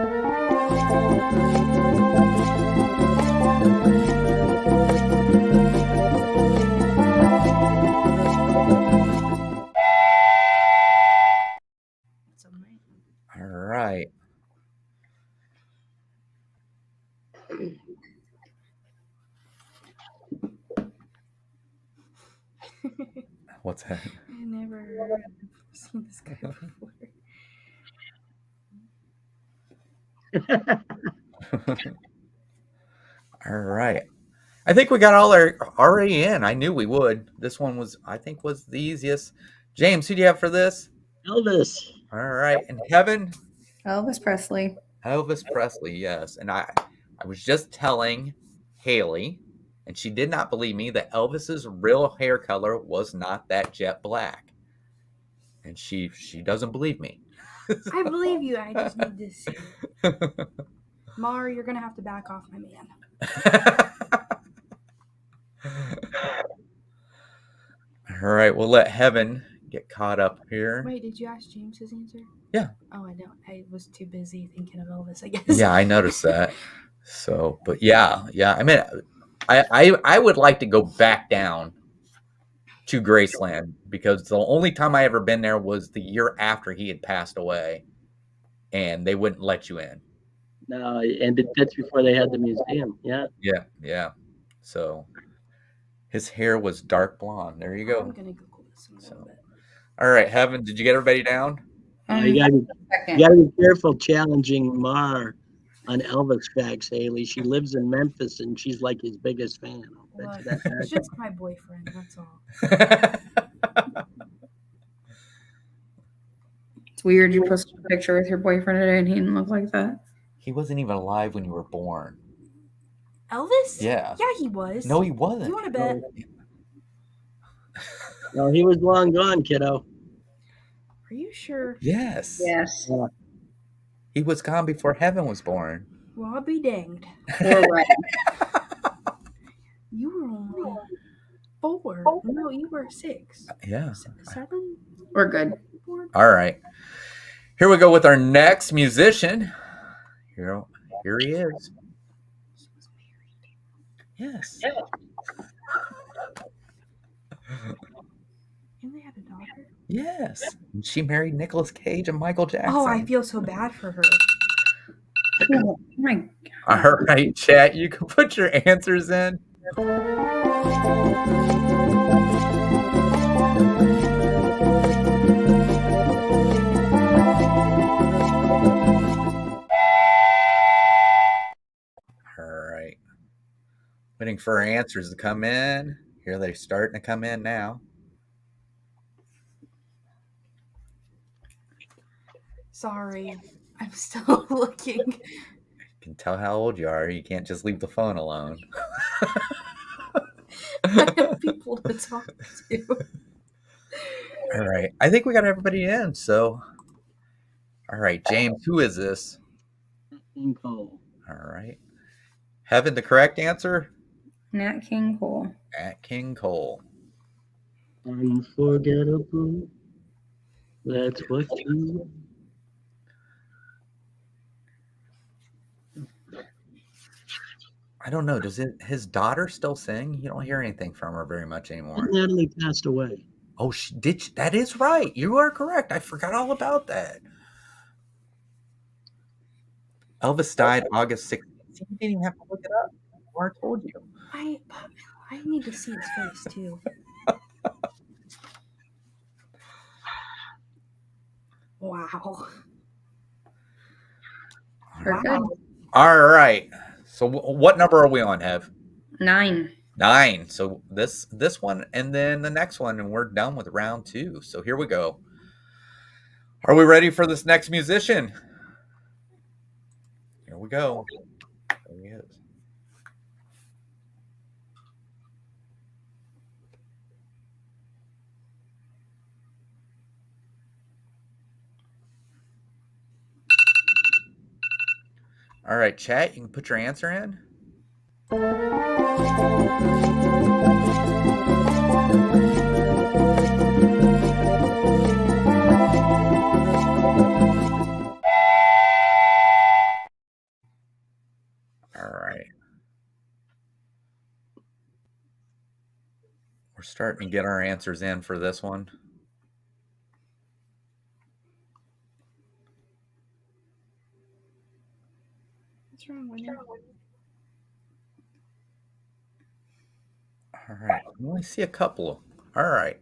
right. What's that? I never seen this guy before. All right. I think we got all our already in. I knew we would. This one was, I think, was the easiest. James, who do you have for this? Elvis. All right. And Heaven? Elvis Presley. Elvis Presley, yes. And I was just telling Haley, and she did not believe me, that Elvis's real hair color was not that jet black. And she doesn't believe me. I believe you. I just need to see. Mar, you're going to have to back off my man. All right, we'll let Heaven get caught up here. Wait, did you ask James his answer? Yeah. Oh, I don't. I was too busy thinking of Elvis, I guess. Yeah, I noticed that. So, but yeah. I mean, I would like to go back down to Graceland because the only time I ever been there was the year after he had passed away, and they wouldn't let you in. No, and that's before they had the museum. Yeah. Yeah. So his hair was dark blonde. There you go. I'm gonna Google this in a little bit. All right, Heaven, did you get everybody down? You gotta be careful challenging Mar on Elvis facts, Haley. She lives in Memphis and she's like his biggest fan. Look, it's just my boyfriend, that's all. It's weird you posted a picture with your boyfriend today and he didn't look like that. He wasn't even alive when you were born. Elvis? Yeah. Yeah, he was. No, he wasn't. You want to bet? No, he was long gone, kiddo. Are you sure? Yes. Yes. He was gone before Heaven was born. Well, I'll be danged. Or right. You were only 4. No, you were 6. Yeah. 7? We're good. 4? All right. Here we go with our next musician. Here he is. She was married. Yes. And they had a daughter. Yes. And she married Nicolas Cage and Michael Jackson. Oh, I feel so bad for her. Oh my God. All right, chat. You can put your answers in. All right. Waiting for our answers to come in. Here they're starting to come in now. Sorry. I'm still looking. You can tell how old you are. You can't just leave the phone alone. I have people to talk to. All right. I think we got everybody in. So, all right, James, who is this? King Cole. All right. Heaven, the correct answer? Nat King Cole. At King Cole. Unforgettable. That's what you. I don't know. Does his daughter still sing? You don't hear anything from her very much anymore. Natalie passed away. Oh, that is right. You are correct. I forgot all about that. Elvis died August 16th. You didn't even have to look it up. I told you. I need to see his face too. Wow. We're good. All right. So what number are we on, Hev? 9. 9. So this one and then the next one, and we're done with round 2. So here we go. Are we ready for this next musician? Here we go. There he is. All right, chat, you can put your answer in. All right. We're starting to get our answers in for this one. What's wrong with you? All right. I only see a couple. All right.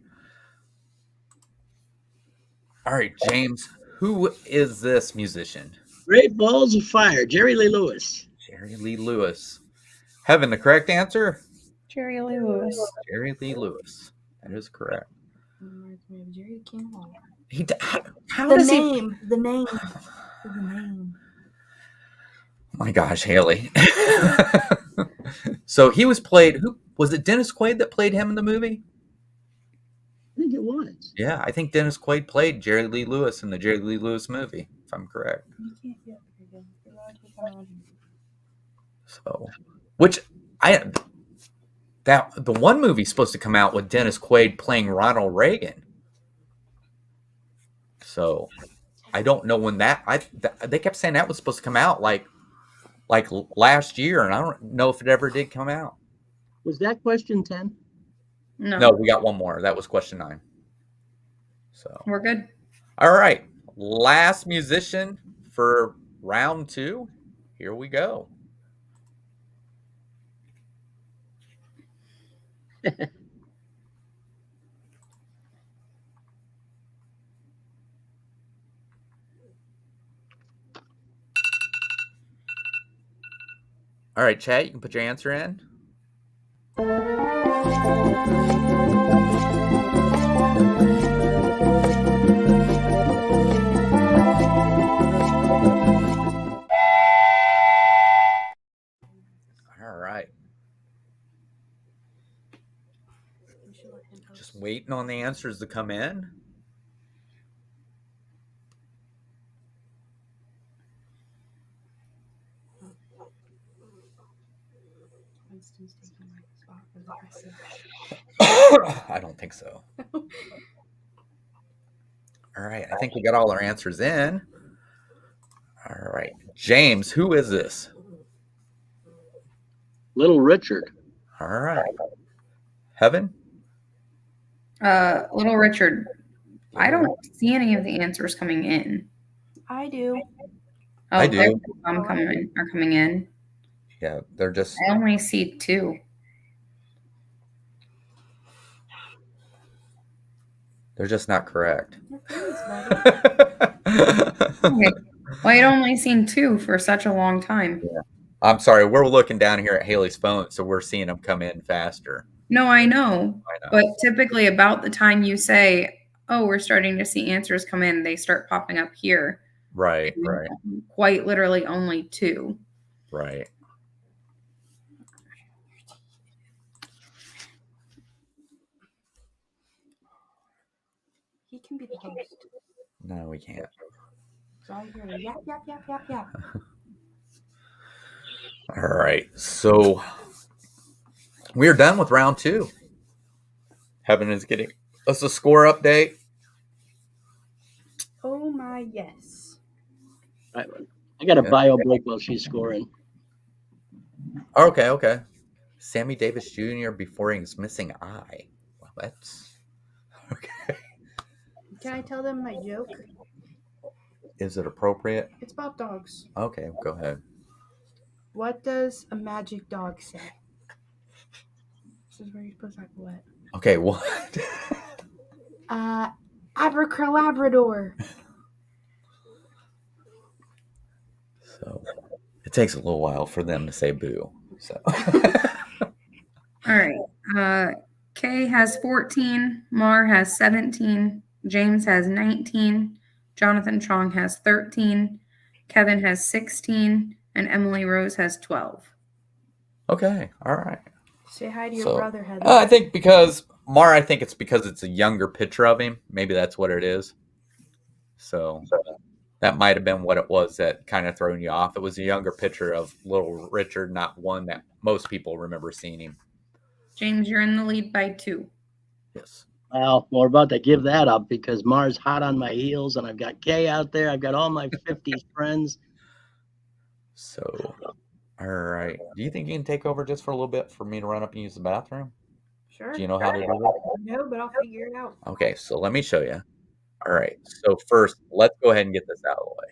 All right, James. Who is this musician? Great Balls of Fire, Jerry Lee Lewis. Jerry Lee Lewis. Heaven, the correct answer? Jerry Lee Lewis. Jerry Lee Lewis. That is correct. Reminds me of Jerry King Hall. How The does name. The name. Oh my gosh, Haley. So he was played. Who was it? Dennis Quaid that played him in the movie? I think it was. Yeah, I think Dennis Quaid played Jerry Lee Lewis in the Jerry Lee Lewis movie, if I'm correct. You can't get very good. You're allowed to come on. So, the one movie's supposed to come out with Dennis Quaid playing Ronald Reagan. So I don't know when they kept saying that was supposed to come out like last year, and I don't know if it ever did come out. Was that question 10? No, we got one more. That was question 9. So We're good. All right. Last musician for round 2. Here we go. All right, chat, you can put your answer in. All right. Just waiting on the answers to come in. Winston's taking my spot for the rest of I don't think so. All right. I think we got all our answers in. All right. James, who is this? Little Richard. All right. Heaven? Little Richard. I don't see any of the answers coming in. I do. Oh, I do. there some are coming in. Yeah, they're just. I only see 2. They're just not correct. Okay. Well, I'd only seen 2 for such a long time. Yeah. I'm sorry. We're looking down here at Haley's phone, so we're seeing them come in faster. No, I know. But typically about the time you say, oh, we're starting to see answers come in, they start popping up here. Right. Quite literally only 2. Right. He can be the host. No, we can't. So I hear the yap, yap, yap, yap, yap. All right. So we're done with round 2. Heaven is getting us a score update. Oh my yes. I got a bio break while she's scoring. Okay. Sammy Davis Jr. before his missing eye. Well, that's okay. Can I tell them my joke? Is it appropriate? It's about dogs. Okay, go ahead. What does a magic dog say? This is where you're supposed to act what? Okay, what? Abracalabrador. So it takes a little while for them to say boo. So All right. Kay has 14. Mar has 17. James has 19. Jonathan Chong has 13. Kevin has 16. And Emily Rose has 12. okay, all right. Say hi to your brother, Heather. I think because Mar, I think it's because it's a younger picture of him. Maybe that's what it is. So that might have been what it was that kind of thrown you off. It was a younger picture of little Richard, not one that most people remember seeing him. James, you're in the lead by 2. Yes. Well, we're about to give that up because Mars hot on my heels, and I've got Kay out there. I've got all my 50s friends. So, all right. Do you think you can take over just for a little bit for me to run up and use the bathroom? Sure. Do you know how to do that? No, but I'll figure it out. Okay, so let me show you. All right. So first, let's go ahead and get this out of the way.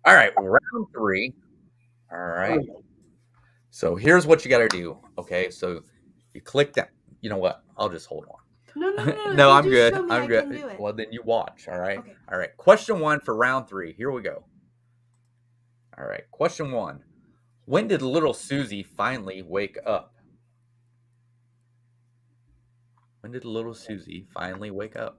All right, round 3. All right. So here's what you got to do. Okay, so you click that. You know what? I'll just hold on. No. No, I'm Just good. show me I'm I good. can do it. Well, then you watch. All right. Okay. All right. Question 1 for round 3. Here we go. All right. Question 1. When did little Susie finally wake up? When did little Susie finally wake up?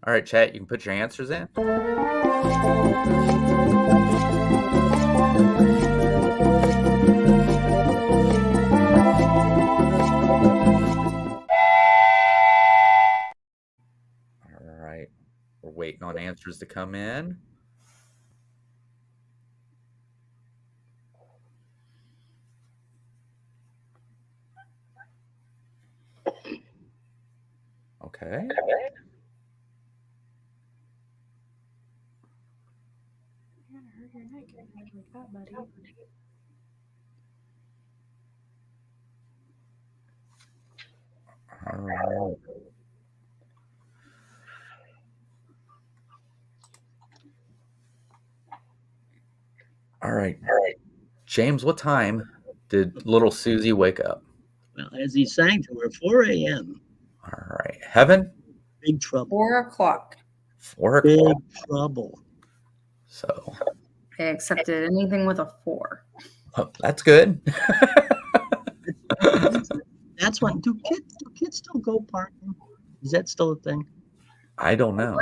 All right, chat, you can put your answers in. answers to come in. Okay. You're gonna hurt your neck if you move like that, buddy. All right. All right. James, what time did little Susie wake up? Well, as he sang to her, 4 a.m. All right. Heaven? Big trouble. 4 o'clock. 4 Big o'clock. trouble. So I accepted anything with a 4. that's good. That's when do kids still go parking? Is that still a thing? I don't know.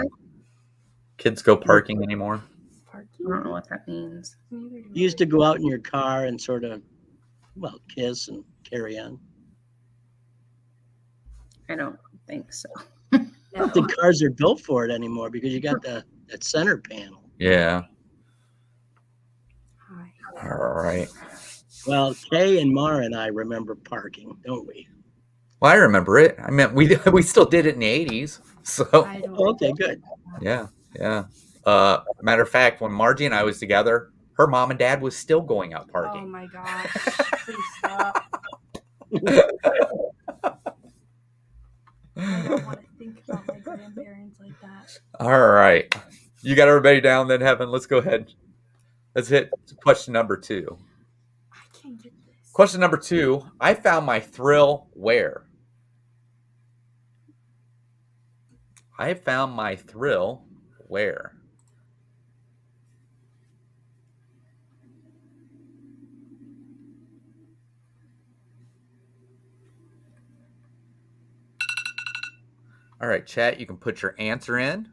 Kids go parking anymore? I Parking? don't know what that means. You used to go out in your car and sort of, well, kiss and carry on. I don't think so. I don't think cars are built for it anymore because you got that center panel. Yeah. Hi. All right. Well, Kay and Mara and I remember parking, don't we? Well, I remember it. I mean, we still did it in the 80s. So I don't. Okay, good. yeah. Matter of fact, when Margie and I was together, her mom and dad was still going out Oh parking. my gosh! Please stop. I don't want to think about my grandparents like that. All right. You got everybody down then, Heaven. Let's go ahead. Let's hit question number 2. I can't get this. Question number 2. I found my thrill where? I found my thrill where? All right, chat, you can put your answer in.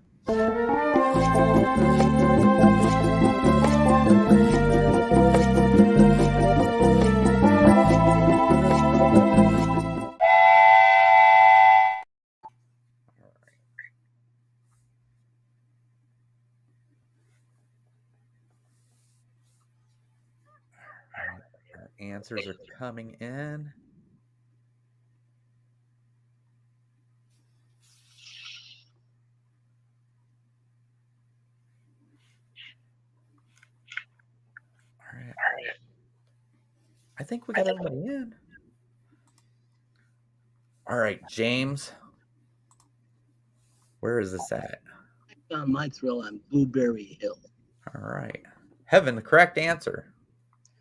Our answers are coming in. All right. I think we got everybody in. All right, James. Where is this at? I found my thrill on Blueberry Hill. All right. Heaven, the correct answer.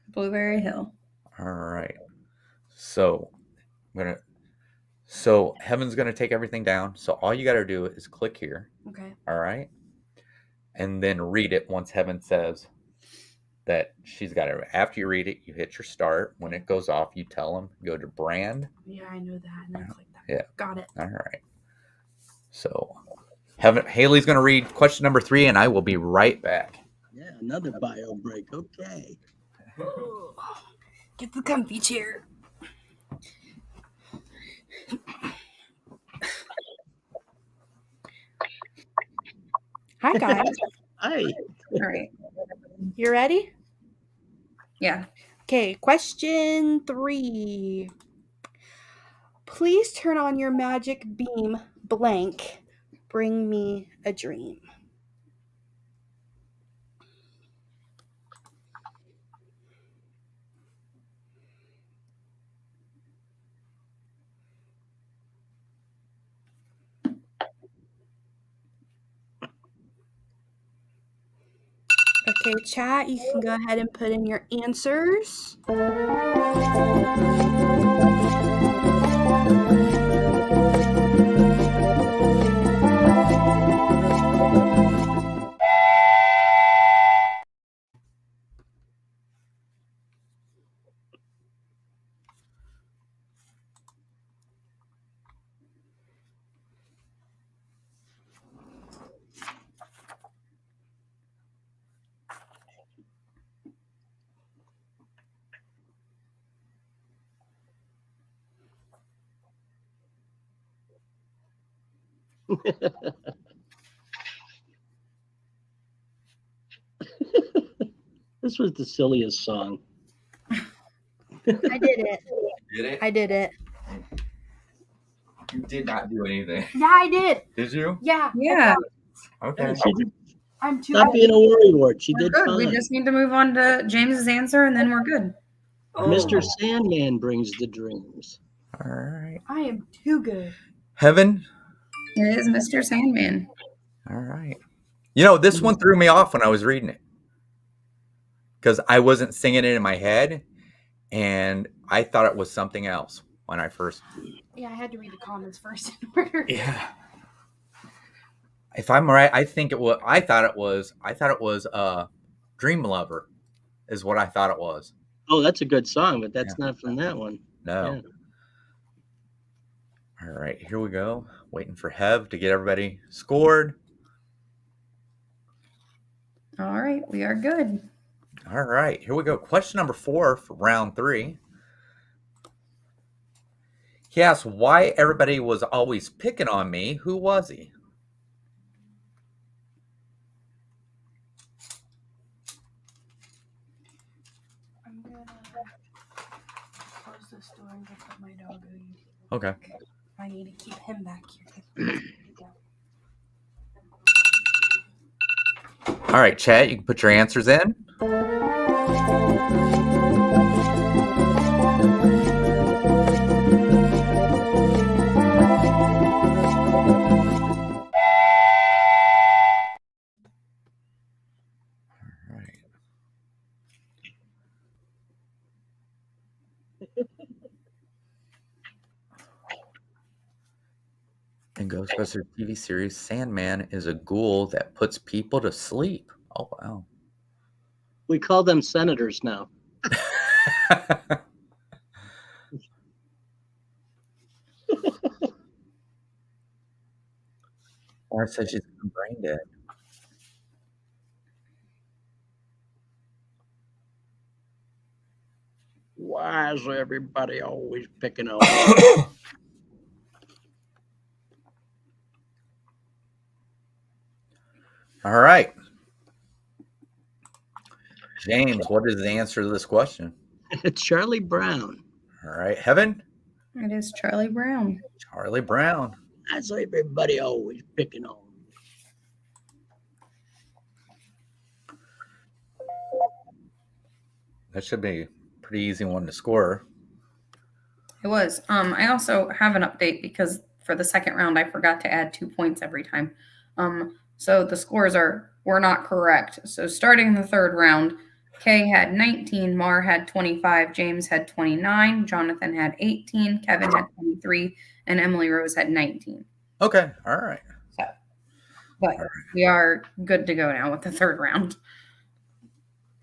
Blueberry Hill. All right. So Heaven's gonna take everything down. So all you gotta do is click here. Okay. All right. And then read it once Heaven says that she's got it. After you read it, you hit your start. When it goes off, you tell them, go to brand. Yeah, I know that. And then click that. Yeah. Got it. All right. So Haley's gonna read question number 3, and I will be right back. Yeah, another bio break. Okay. Get the comfy chair. Hi guys. Hi. All right. You ready? Yeah. Okay, question 3. Please turn on your magic beam blank. Bring me a dream. Okay, chat, you can go ahead and put in your answers. This was the silliest song. I did it. Did it? I did it. You did not do anything. Yeah, I did. Did you? Yeah. Yeah. Okay. She did, I'm too stop good. being a worrywart. She We're did good. fine. We just need to move on to James's answer, and then we're good. Mr. Sandman brings the dreams. All right. I am too good. Heaven. It is Mr. Sandman. All right. You know, this one threw me off when I was reading it because I wasn't singing it in my head, and I thought it was something else when I first. Yeah, I had to read the comments first in order. Yeah. If I'm right, I think it was. I thought it was. Dream Lover, is what I thought it was. Oh, that's a good song, but that's not from that one. No. Yeah. All right, here we go. Waiting for Hev to get everybody scored. All right, we are good. All right, here we go. Question number 4 for round 3. He asked why everybody was always picking on me. Who was he? I'm gonna close this door and get my dog in. Okay. I need to keep him back here. All right, chat, you can put your answers in. All right. In Ghostbusters TV series, Sandman is a ghoul that puts people to sleep. Oh, wow. We call them senators now. Laura says she's brain dead. Why is everybody always picking on me? All right. James, what is the answer to this question? It's Charlie Brown. All right. Heaven? It is Charlie Brown. Charlie Brown. Why is everybody always picking on me? That should be a pretty easy one to score. It was. I also have an update because for the second round, I forgot to add 2 points every time. So the scores were not correct. So starting in the third round, Kay had 19, Mar had 25, James had 29, Jonathan had 18, Kevin had 23, and Emily Rose had 19. Okay. All right. But we are good to go now with the third round.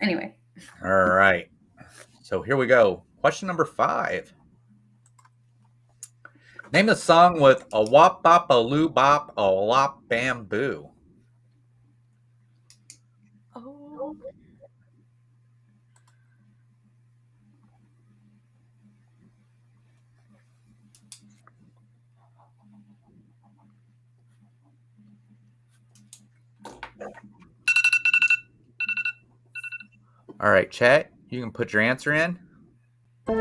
Anyway. All right. So here we go. Question number 5. Name a song with a wop bop a loo bop a lop bamboo. Oh. All right, chat. You can put your answer in. I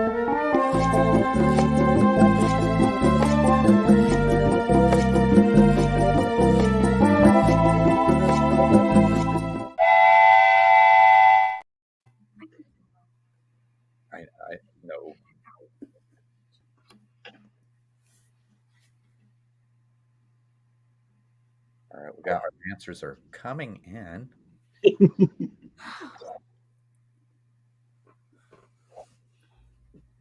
know. All right, we got our answers are coming in.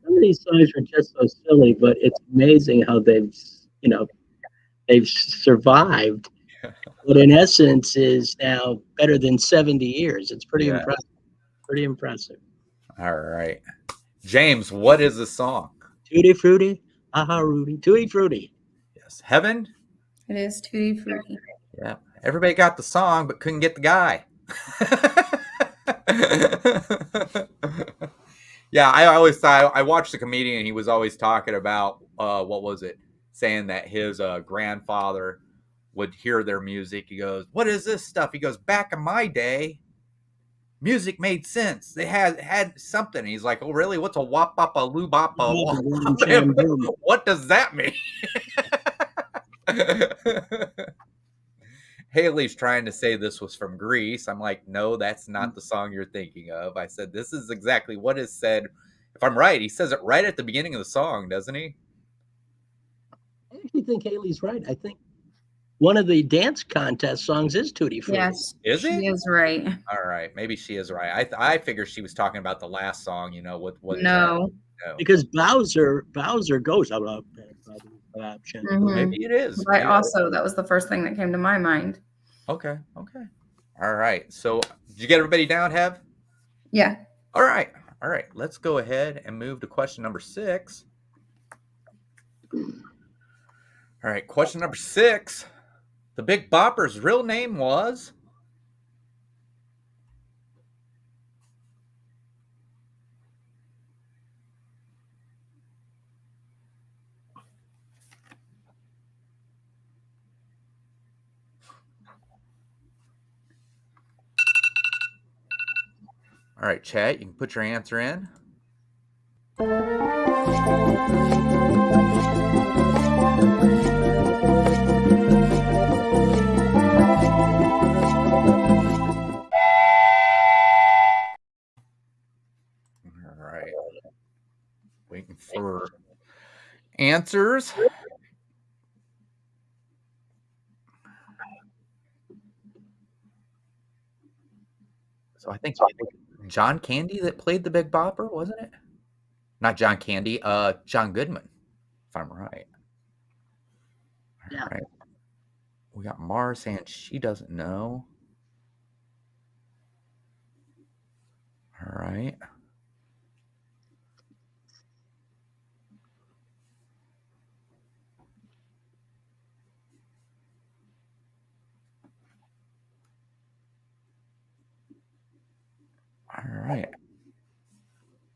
Some of these songs are just so silly, but it's amazing how they've survived. But in essence, is now better than 70 years. It's pretty impressive. Pretty impressive. All right, James, what is the song? Tutti Frutti, aha Rudy, Tutti Frutti. Yes, Heaven. It is Tutti Frutti. Yeah, everybody got the song, but couldn't get the guy. Yeah, I always thought I watched the comedian. And he was always talking about what was it? Saying that his grandfather would hear their music. He goes, "What is this stuff?" He goes, "Back in my day, music made sense. They had something. He's like, oh, really? What's a wop bop a loo bop a wop? What does that mean? Haley's trying to say this was from Greece. I'm like, no, that's not the song you're thinking of. I said, this is exactly what is said. If I'm right, he says it right at the beginning of the song, doesn't he? I actually think Haley's right. I think one of the dance contest songs is Tutti Frutti. Yes, Is it? she is right. All right, maybe she is right. I figure she was talking about the last song, you know, with what? No, because Bowser goes. Maybe it is. But also, that was the first thing that came to my mind. Okay. All right. So, did you get everybody down, Hev? Yeah. All right. Let's go ahead and move to question number 6. All right, question number 6. The Big Bopper's real name was? All right, chat, you can put your answer in. All right. Waiting for answers. So I think John Candy that played the Big Bopper, wasn't it? Not John Candy, John Goodman, if I'm right. Yeah. All right. We got Mara saying she doesn't know. All right. All right.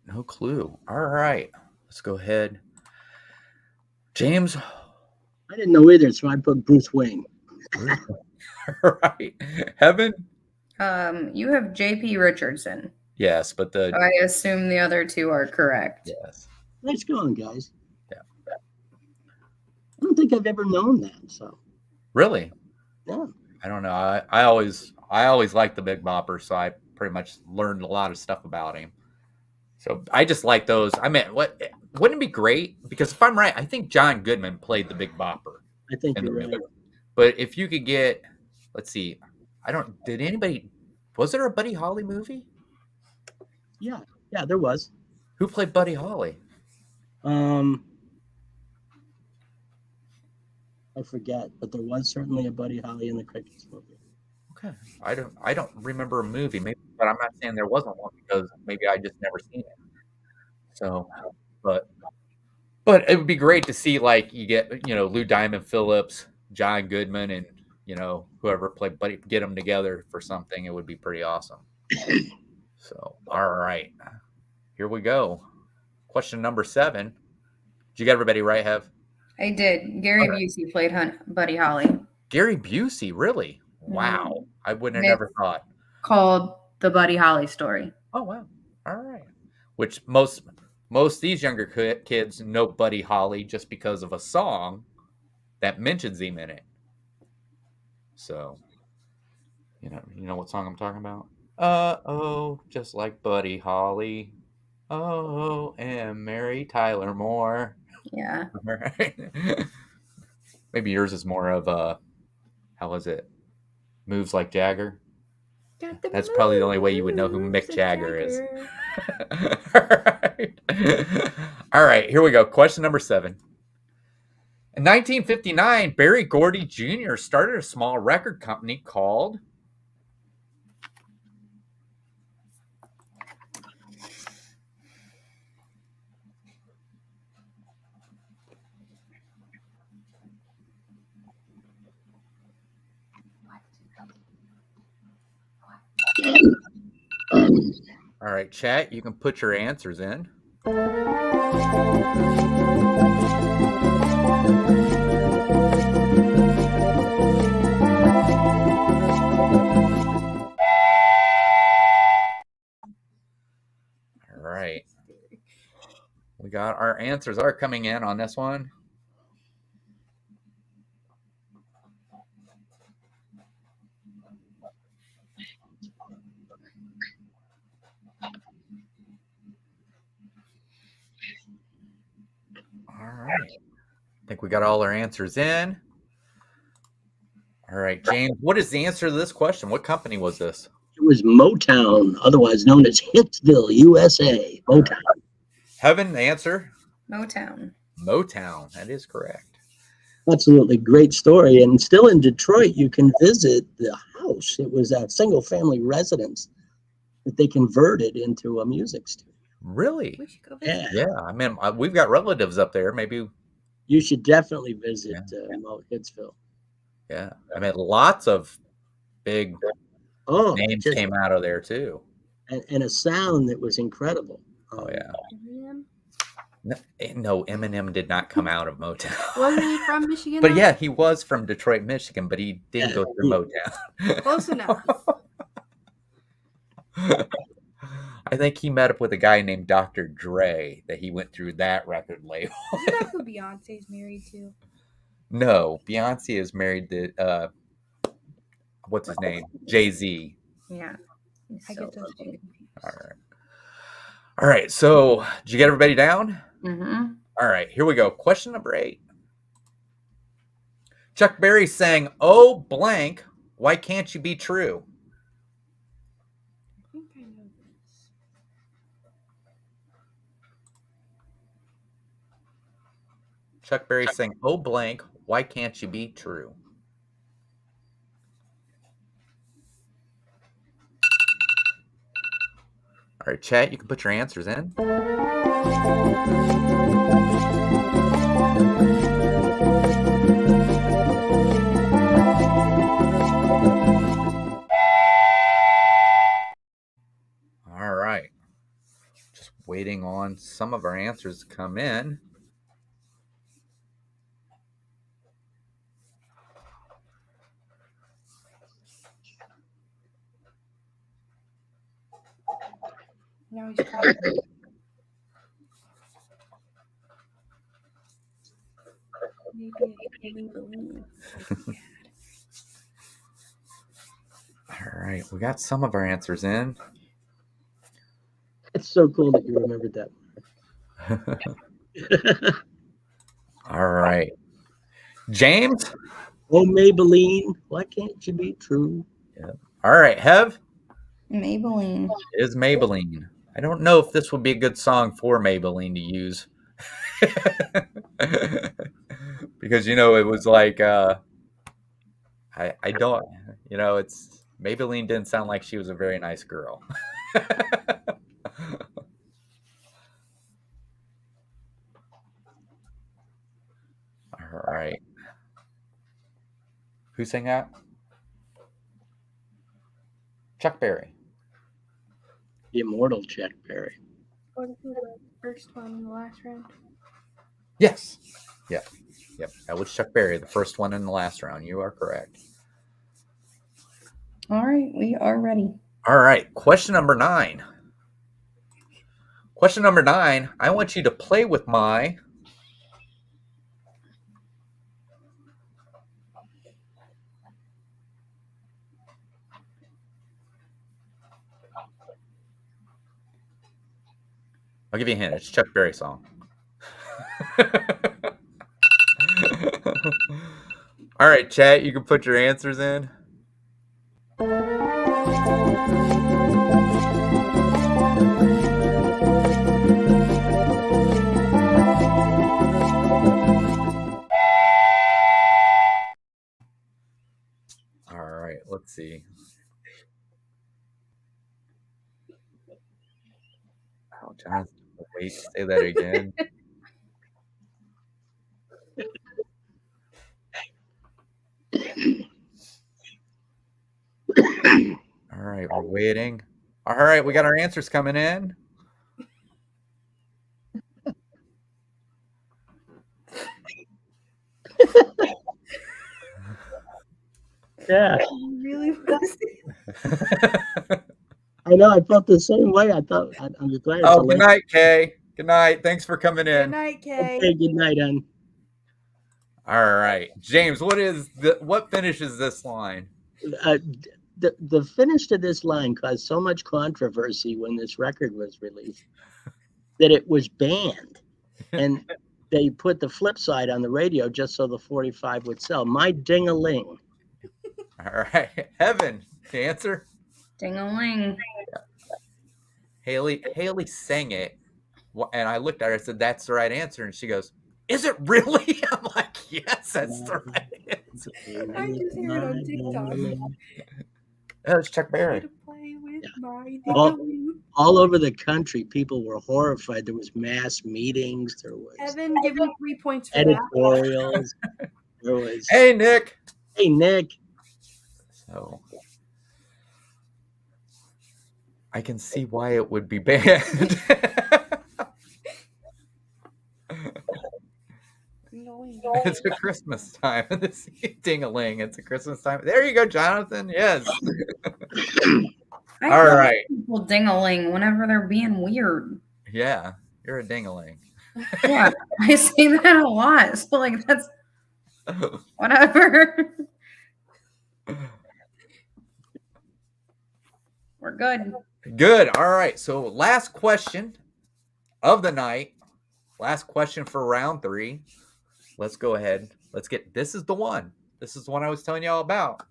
No clue. All right. Let's go ahead. James. I didn't know either, so I put Bruce Wayne. All right. Heaven. You have J.P. Richardson. Yes, but So I assume the other two are correct. Yes. Nice going, guys. Yeah. I don't think I've ever known that. So. Really? Yeah. I don't know. I always liked the Big Bopper, so I pretty much learned a lot of stuff about him. So I just like those. I mean, wouldn't it be great? Because if I'm right, I think John Goodman played the Big Bopper. I think you're right. But if you could get, let's see, was there a Buddy Holly movie? Yeah, there was. Who played Buddy Holly? I forget, but there was certainly a Buddy Holly in the Crickets movie. Okay, I don't remember a movie, maybe, but I'm not saying there wasn't one because maybe I just never seen it. So, but it would be great to see, like, you get, Lou Diamond Phillips, John Goodman, and whoever played Buddy, get them together for something. It would be pretty awesome. So, all right, here we go. Question number 7. Did you get everybody right, Hev? I did. Gary Busey played Buddy Holly. Gary Busey, really? Wow. I wouldn't have never thought. Called The Buddy Holly Story. Oh, wow. All right. Which most these younger kids know Buddy Holly just because of a song that mentions him in it. So, you know what song I'm talking about? Oh, just like Buddy Holly. Oh, and Mary Tyler Moore. Yeah. Maybe yours is more of how was it? Moves Like Jagger. That's probably the only way you would know who Mick Jagger is. All right, here we go. Question number 7. In 1959, Berry Gordy Jr. started a small record company called... All right, chat, you can put your answers in. right. We got our answers are coming in on this one. All right. I think we got all our answers in. All right, James, what is the answer to this question? What company was this? It was Motown, otherwise known as Hitsville, USA. Motown. Heaven, the answer? Motown. Motown. That is correct. Absolutely great story. And still in Detroit, you can visit the house. It was a single family residence that they converted into a music studio. Really? We should go visit. Yeah. Yeah. I mean, we've got relatives up there. Maybe. You should definitely visit Hitsville. Yeah. I mean, lots of big names just, came out of there too. And a sound that was incredible. Oh, yeah. Eminem? No, Eminem did not come out of Motown. Wasn't he from Michigan? But though? yeah, he was from Detroit, Michigan, but he didn't go through Motown. Close enough. I think he met up with a guy named Dr. Dre that he went through that record label. Isn't that who Beyonce's married to? No, Beyonce is married to what's his name? Jay-Z. Yeah. I get those two confused. All right. So did you get everybody down? Mm-hmm. All right, here we go. Question number 8. Chuck Berry sang, "Oh blank, why can't you be true?" I think I know this. Chuck Berry sang, "Oh blank, why can't you be true?" All right, chat, you can put your answers in. All right. Just waiting on some of our answers to come in. Now he's trying. Maybe I can believe. All right, we got some of our answers in. It's so cool that you remembered that. All right. James? Oh, Maybelline, why can't you be true? Yeah. All right, Hev? Maybelline. It is Maybelline. I don't know if this would be a good song for Maybelline to use. Because, it was like, I don't, it's, Maybelline didn't sound like she was a very nice girl. All right. Who sang that? Chuck Berry. The immortal Chuck Berry. What is the first one in the last round? Yes. Yep. That was Chuck Berry, the first one in the last round. You are correct. All right, we are ready. All right. Question number 9. Question number 9. I want you to play with my... I'll give you a hint. It's a Chuck Berry song. All right, chat. You can put your answers in. All right. Let's see. Oh, Jonathan, wait. Say that again. All right, we're waiting. All right, we got our answers coming in. Yeah. Really was. I I know. I felt the same way. I thought I'm glad. Oh, good night, Kay. Good night. Thanks for coming Good in. night, Kay. Okay, good night, hon. All right, James. What finishes this line? The finish to this line caused so much controversy when this record was released that it was banned, and they put the flip side on the radio just so the 45 would sell. My ding-a-ling. All right, Evan, the answer. Ding-a-ling. Haley sang it, and I looked at her and said, "That's the right answer." And she goes, "Is it really?" I'm like, "Yes, that's the right answer." I just hear it on TikTok. It's Chuck Berry. To play with my All, ding-a-ling. all over the country, people were horrified. There was mass meetings. There was Evan, give me 3 points for that. editorials. There was, Hey, Nick. hey, Nick. So I can see why it would be banned. It's a Christmas time. This ding-a-ling. It's a Christmas time. There you go, Jonathan. Yes. I All call right. people ding-a-ling whenever they're being weird. Yeah, you're a ding-a-ling. Yeah, I say that a lot. So like that's whatever. We're good. Good. All right. So last question of the night. Last question for round 3. Let's go ahead. This is the one. This is the one I was telling you all about.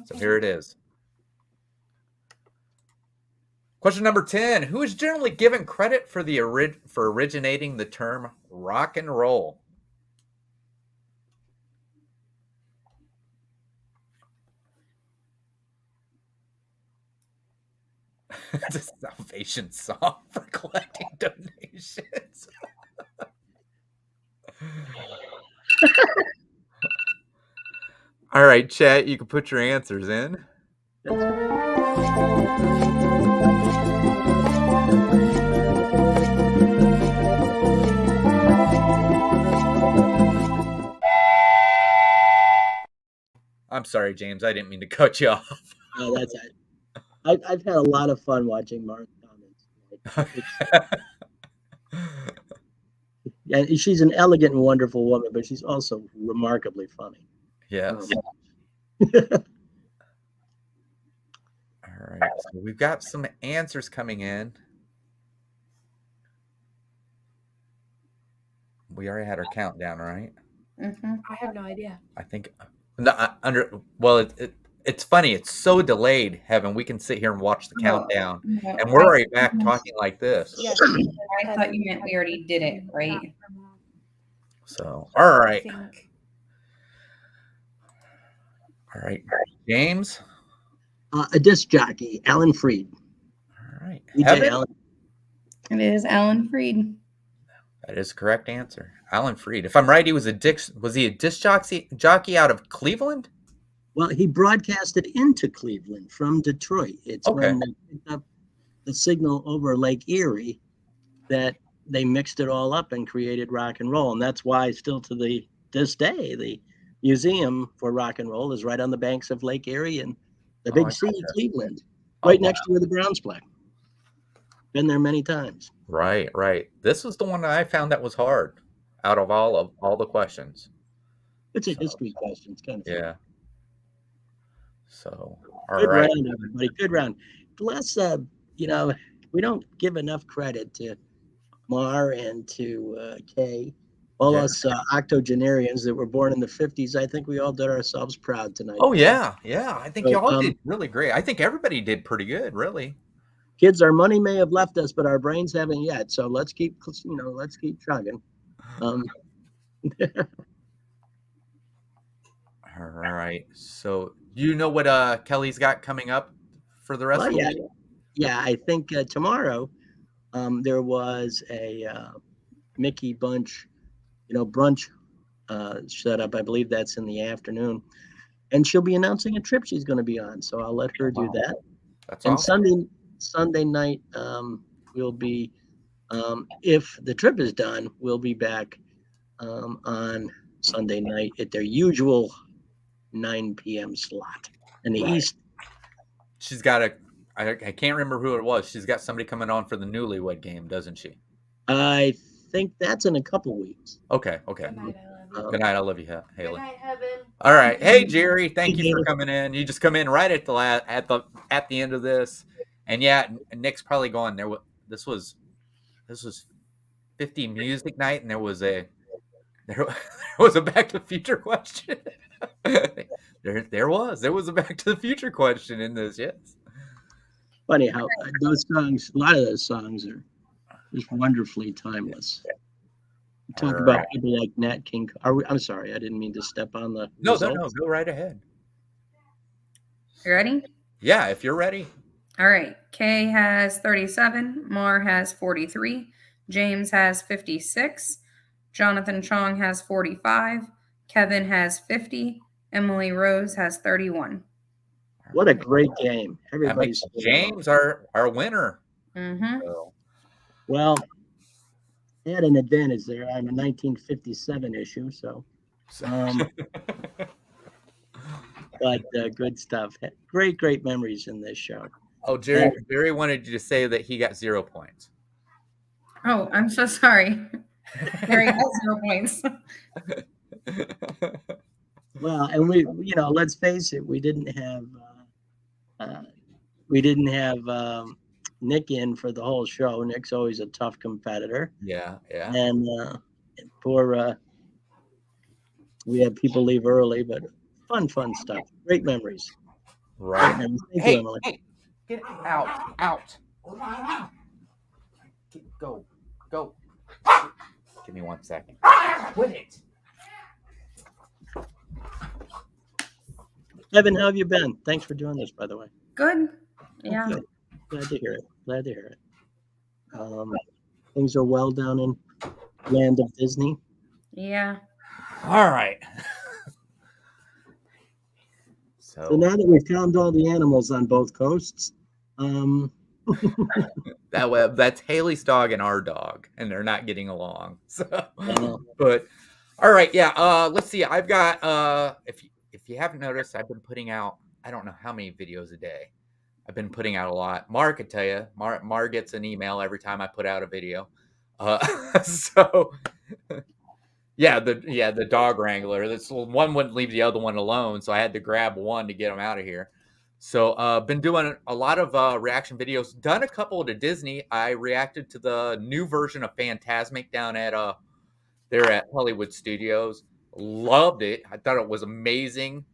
So here it is. Question number 10. Who is generally given credit for originating the term rock and roll? It's a Salvation song for collecting donations. All right, chat, you can put your answers in. I'm sorry, James. I didn't mean to cut you off. No, that's it. I've had a lot of fun watching Mark comments. Yeah, she's an elegant and wonderful woman, but she's also remarkably funny. Yes. All right. So we've got some answers coming in. We already had our countdown, right? Mm-hmm. I have no idea. I think it's funny. It's so delayed, Heaven. We can sit here and watch the countdown, and we're already back talking like this. Yes. I thought you meant we already did it, right? So, all right. All right, James. A disc jockey, Alan Freed. All right, DJ Alan. It is Alan Freed. That is the correct answer. Alan Freed. If I'm right, he was a disc jockey out of Cleveland? Well, he broadcasted into Cleveland from Detroit. It's when they picked up the signal over Lake Erie that they mixed it all up and created rock and roll. And that's why still to this day, the museum for rock and roll is right on the banks of Lake Erie and the Big C in Cleveland, right next to where the Browns play. Been there many times. Right. This was the one that I found that was hard out of all the questions. It's a history question. It's kind of fun. So, good round, everybody. Good round. Plus, we don't give enough credit to Mar and to Kay. All us octogenarians that were born in the 50s, I think we all did ourselves proud tonight. Oh, yeah. I think y'all did really great. I think everybody did pretty good, really. Kids, our money may have left us, but our brains haven't yet. So let's keep chugging. All right. So you know what Kelly's got coming up for the rest of the week? Yeah, I think tomorrow there was a Mickey Bunch, brunch set up. I believe that's in the afternoon. And she'll be announcing a trip she's going to be on. So I'll let her do that. That's and awesome. Sunday night, we'll be, if the trip is done, we'll be back on Sunday night at their usual 9 p.m. slot in the East. She's got I can't remember who it was. She's got somebody coming on for the Newlywed Game, doesn't she? I think that's in a couple weeks. Okay. Good night, I love you. Good night. I love you, Good Haley. night, Heaven. All right. Hey, Jerry. Thank Hey, you for Haley. coming in. You just come in right at the end of this, and yeah, Nick's probably going there. This was 50 music night, and there was a Back to the Future question. there was a Back to the Future question in this. Yes. Funny how those songs, a lot of those songs are just wonderfully timeless. Talk about people like Nat King. I'm sorry, I didn't mean to step on the results. No, go right ahead. You ready? Yeah, if you're ready. All right. Kay has 37. Mar has 43. James has 56. Jonathan Chong has 45. Kevin has 50. Emily Rose has 31. What a great game. Everybody's James, our winner. Mm-hmm. So. Well, I had an advantage there. I'm a 1957 issue, so. But good stuff. Great memories in this show. Oh, Jerry wanted you to say that he got 0 points. Oh, I'm so sorry. Jerry has 0 points. Well, and let's face it, we didn't have Nick in for the whole show. Nick's always a tough competitor. Yeah. And we had people leave early, but fun stuff. Great memories. Right. Great memories. Thank you, Emily. Hey, get out. Go. Give me 1 second. Quit it. Evan, how have you been? Thanks for doing this, by the way. Good. Yeah. Good. Glad to hear it. Things are well down in land of Disney. Yeah. All right. So now that we've found all the animals on both coasts, that's Haley's dog and our dog, and they're not getting along. So, but all right, yeah. Let's see. I've got if you haven't noticed, I've been putting out I don't know how many videos a day. I've been putting out a lot. Mar could tell you. Mar gets an email every time I put out a video. So the dog wrangler. This one wouldn't leave the other one alone, so I had to grab one to get them out of here. So been doing a lot of reaction videos. Done a couple to Disney. I reacted to the new version of Fantasmic down at there at Hollywood Studios. Loved it. I thought it was amazing.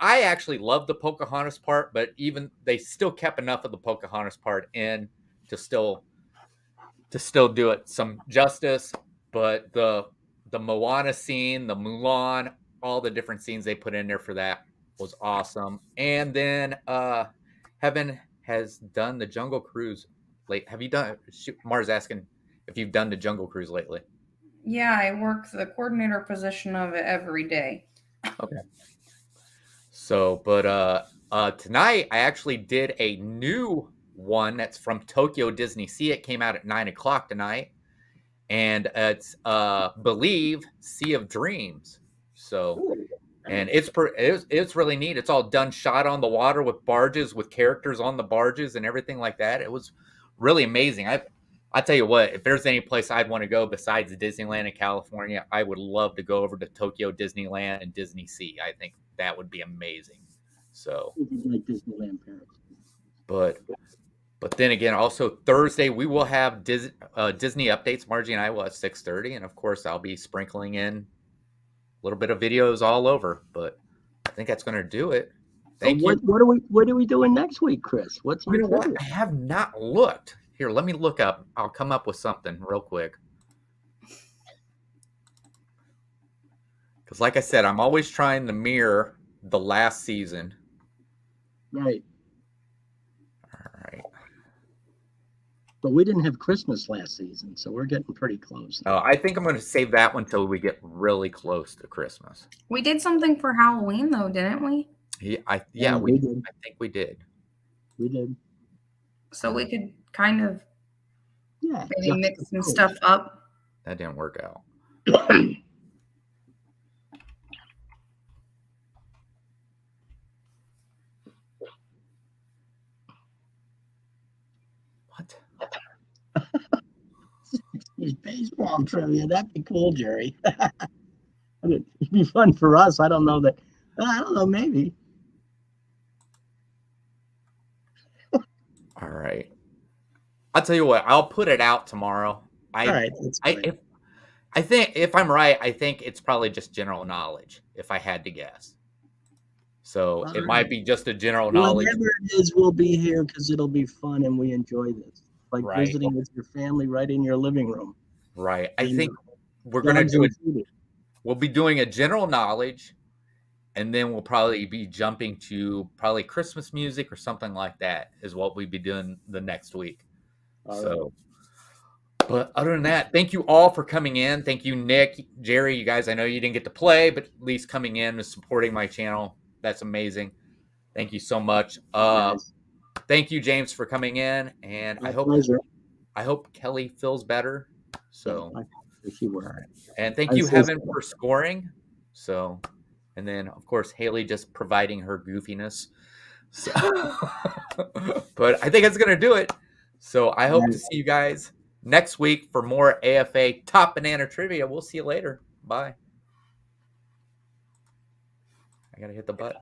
I actually loved the Pocahontas part, but even they still kept enough of the Pocahontas part in to still do it some justice. But the Moana scene, the Mulan, all the different scenes they put in there for that was awesome. And then Heaven has done the Jungle Cruise late. Have you done? Mars asking if you've done the Jungle Cruise lately. Yeah, I work the coordinator position of it every day. Okay. So, but tonight I actually did a new one that's from Tokyo Disney Sea. It came out at 9:00 tonight, and it's Believe Sea of Dreams. So, and it's really neat. It's all done shot on the water with barges, with characters on the barges and everything like that. It was really amazing. I tell you what, if there's any place I'd want to go besides Disneyland in California, I would love to go over to Tokyo Disneyland and Disney Sea. I think that would be amazing. So, like Disneyland Paris. But then again, also Thursday we will have Disney updates. Margie and I will at 6:30, and of course I'll be sprinkling in a little bit of videos all over. But I think that's going to do it. Thank you. What are we doing next week, Chris? What's you know what? I have not looked. Here, let me look up. I'll come up with something real quick. Because like I said, I'm always trying to mirror the last season. Right. All right. But we didn't have Christmas last season, so we're getting pretty close. I think I'm going to save that one until we get really close to Christmas. We did something for Halloween, though, didn't we? Yeah, we did. I think we did. We did. So we could kind of maybe mix some cool stuff up. That didn't work out. 50's baseball trivia. That'd be cool, Jerry. It'd be fun for us. I don't know that. I don't know. Maybe. All right. I'll tell you what. I'll put it out tomorrow. All right. That's fine. I think if I'm right, I think it's probably just general knowledge. If I had to guess, so All it right. might be just a general knowledge. Whatever it is, we'll be here because it'll be fun and we enjoy this. Like Right. visiting with your family right in your living room. Right. I And think we're gonna dogs do it. included. We'll be doing a general knowledge, and then we'll probably be jumping to probably Christmas music or something like that. Is what we'd be doing the next week. All So. But other than that, thank you all for coming in. Thank you, Nick, Jerry, you guys. I know you didn't get to play, but at least coming in and supporting my channel. That's amazing. Thank you so much. Nice. Thank you, James, for coming in. And My pleasure. I hope Kelly feels better. So, if you were. and thank you, Heaven, for scoring. So, and then of course Haley just providing her goofiness. So, but I think it's gonna do it. So I hope to see you guys next week for more AFA Top Banana Trivia. We'll see you later. Bye. I gotta hit the button.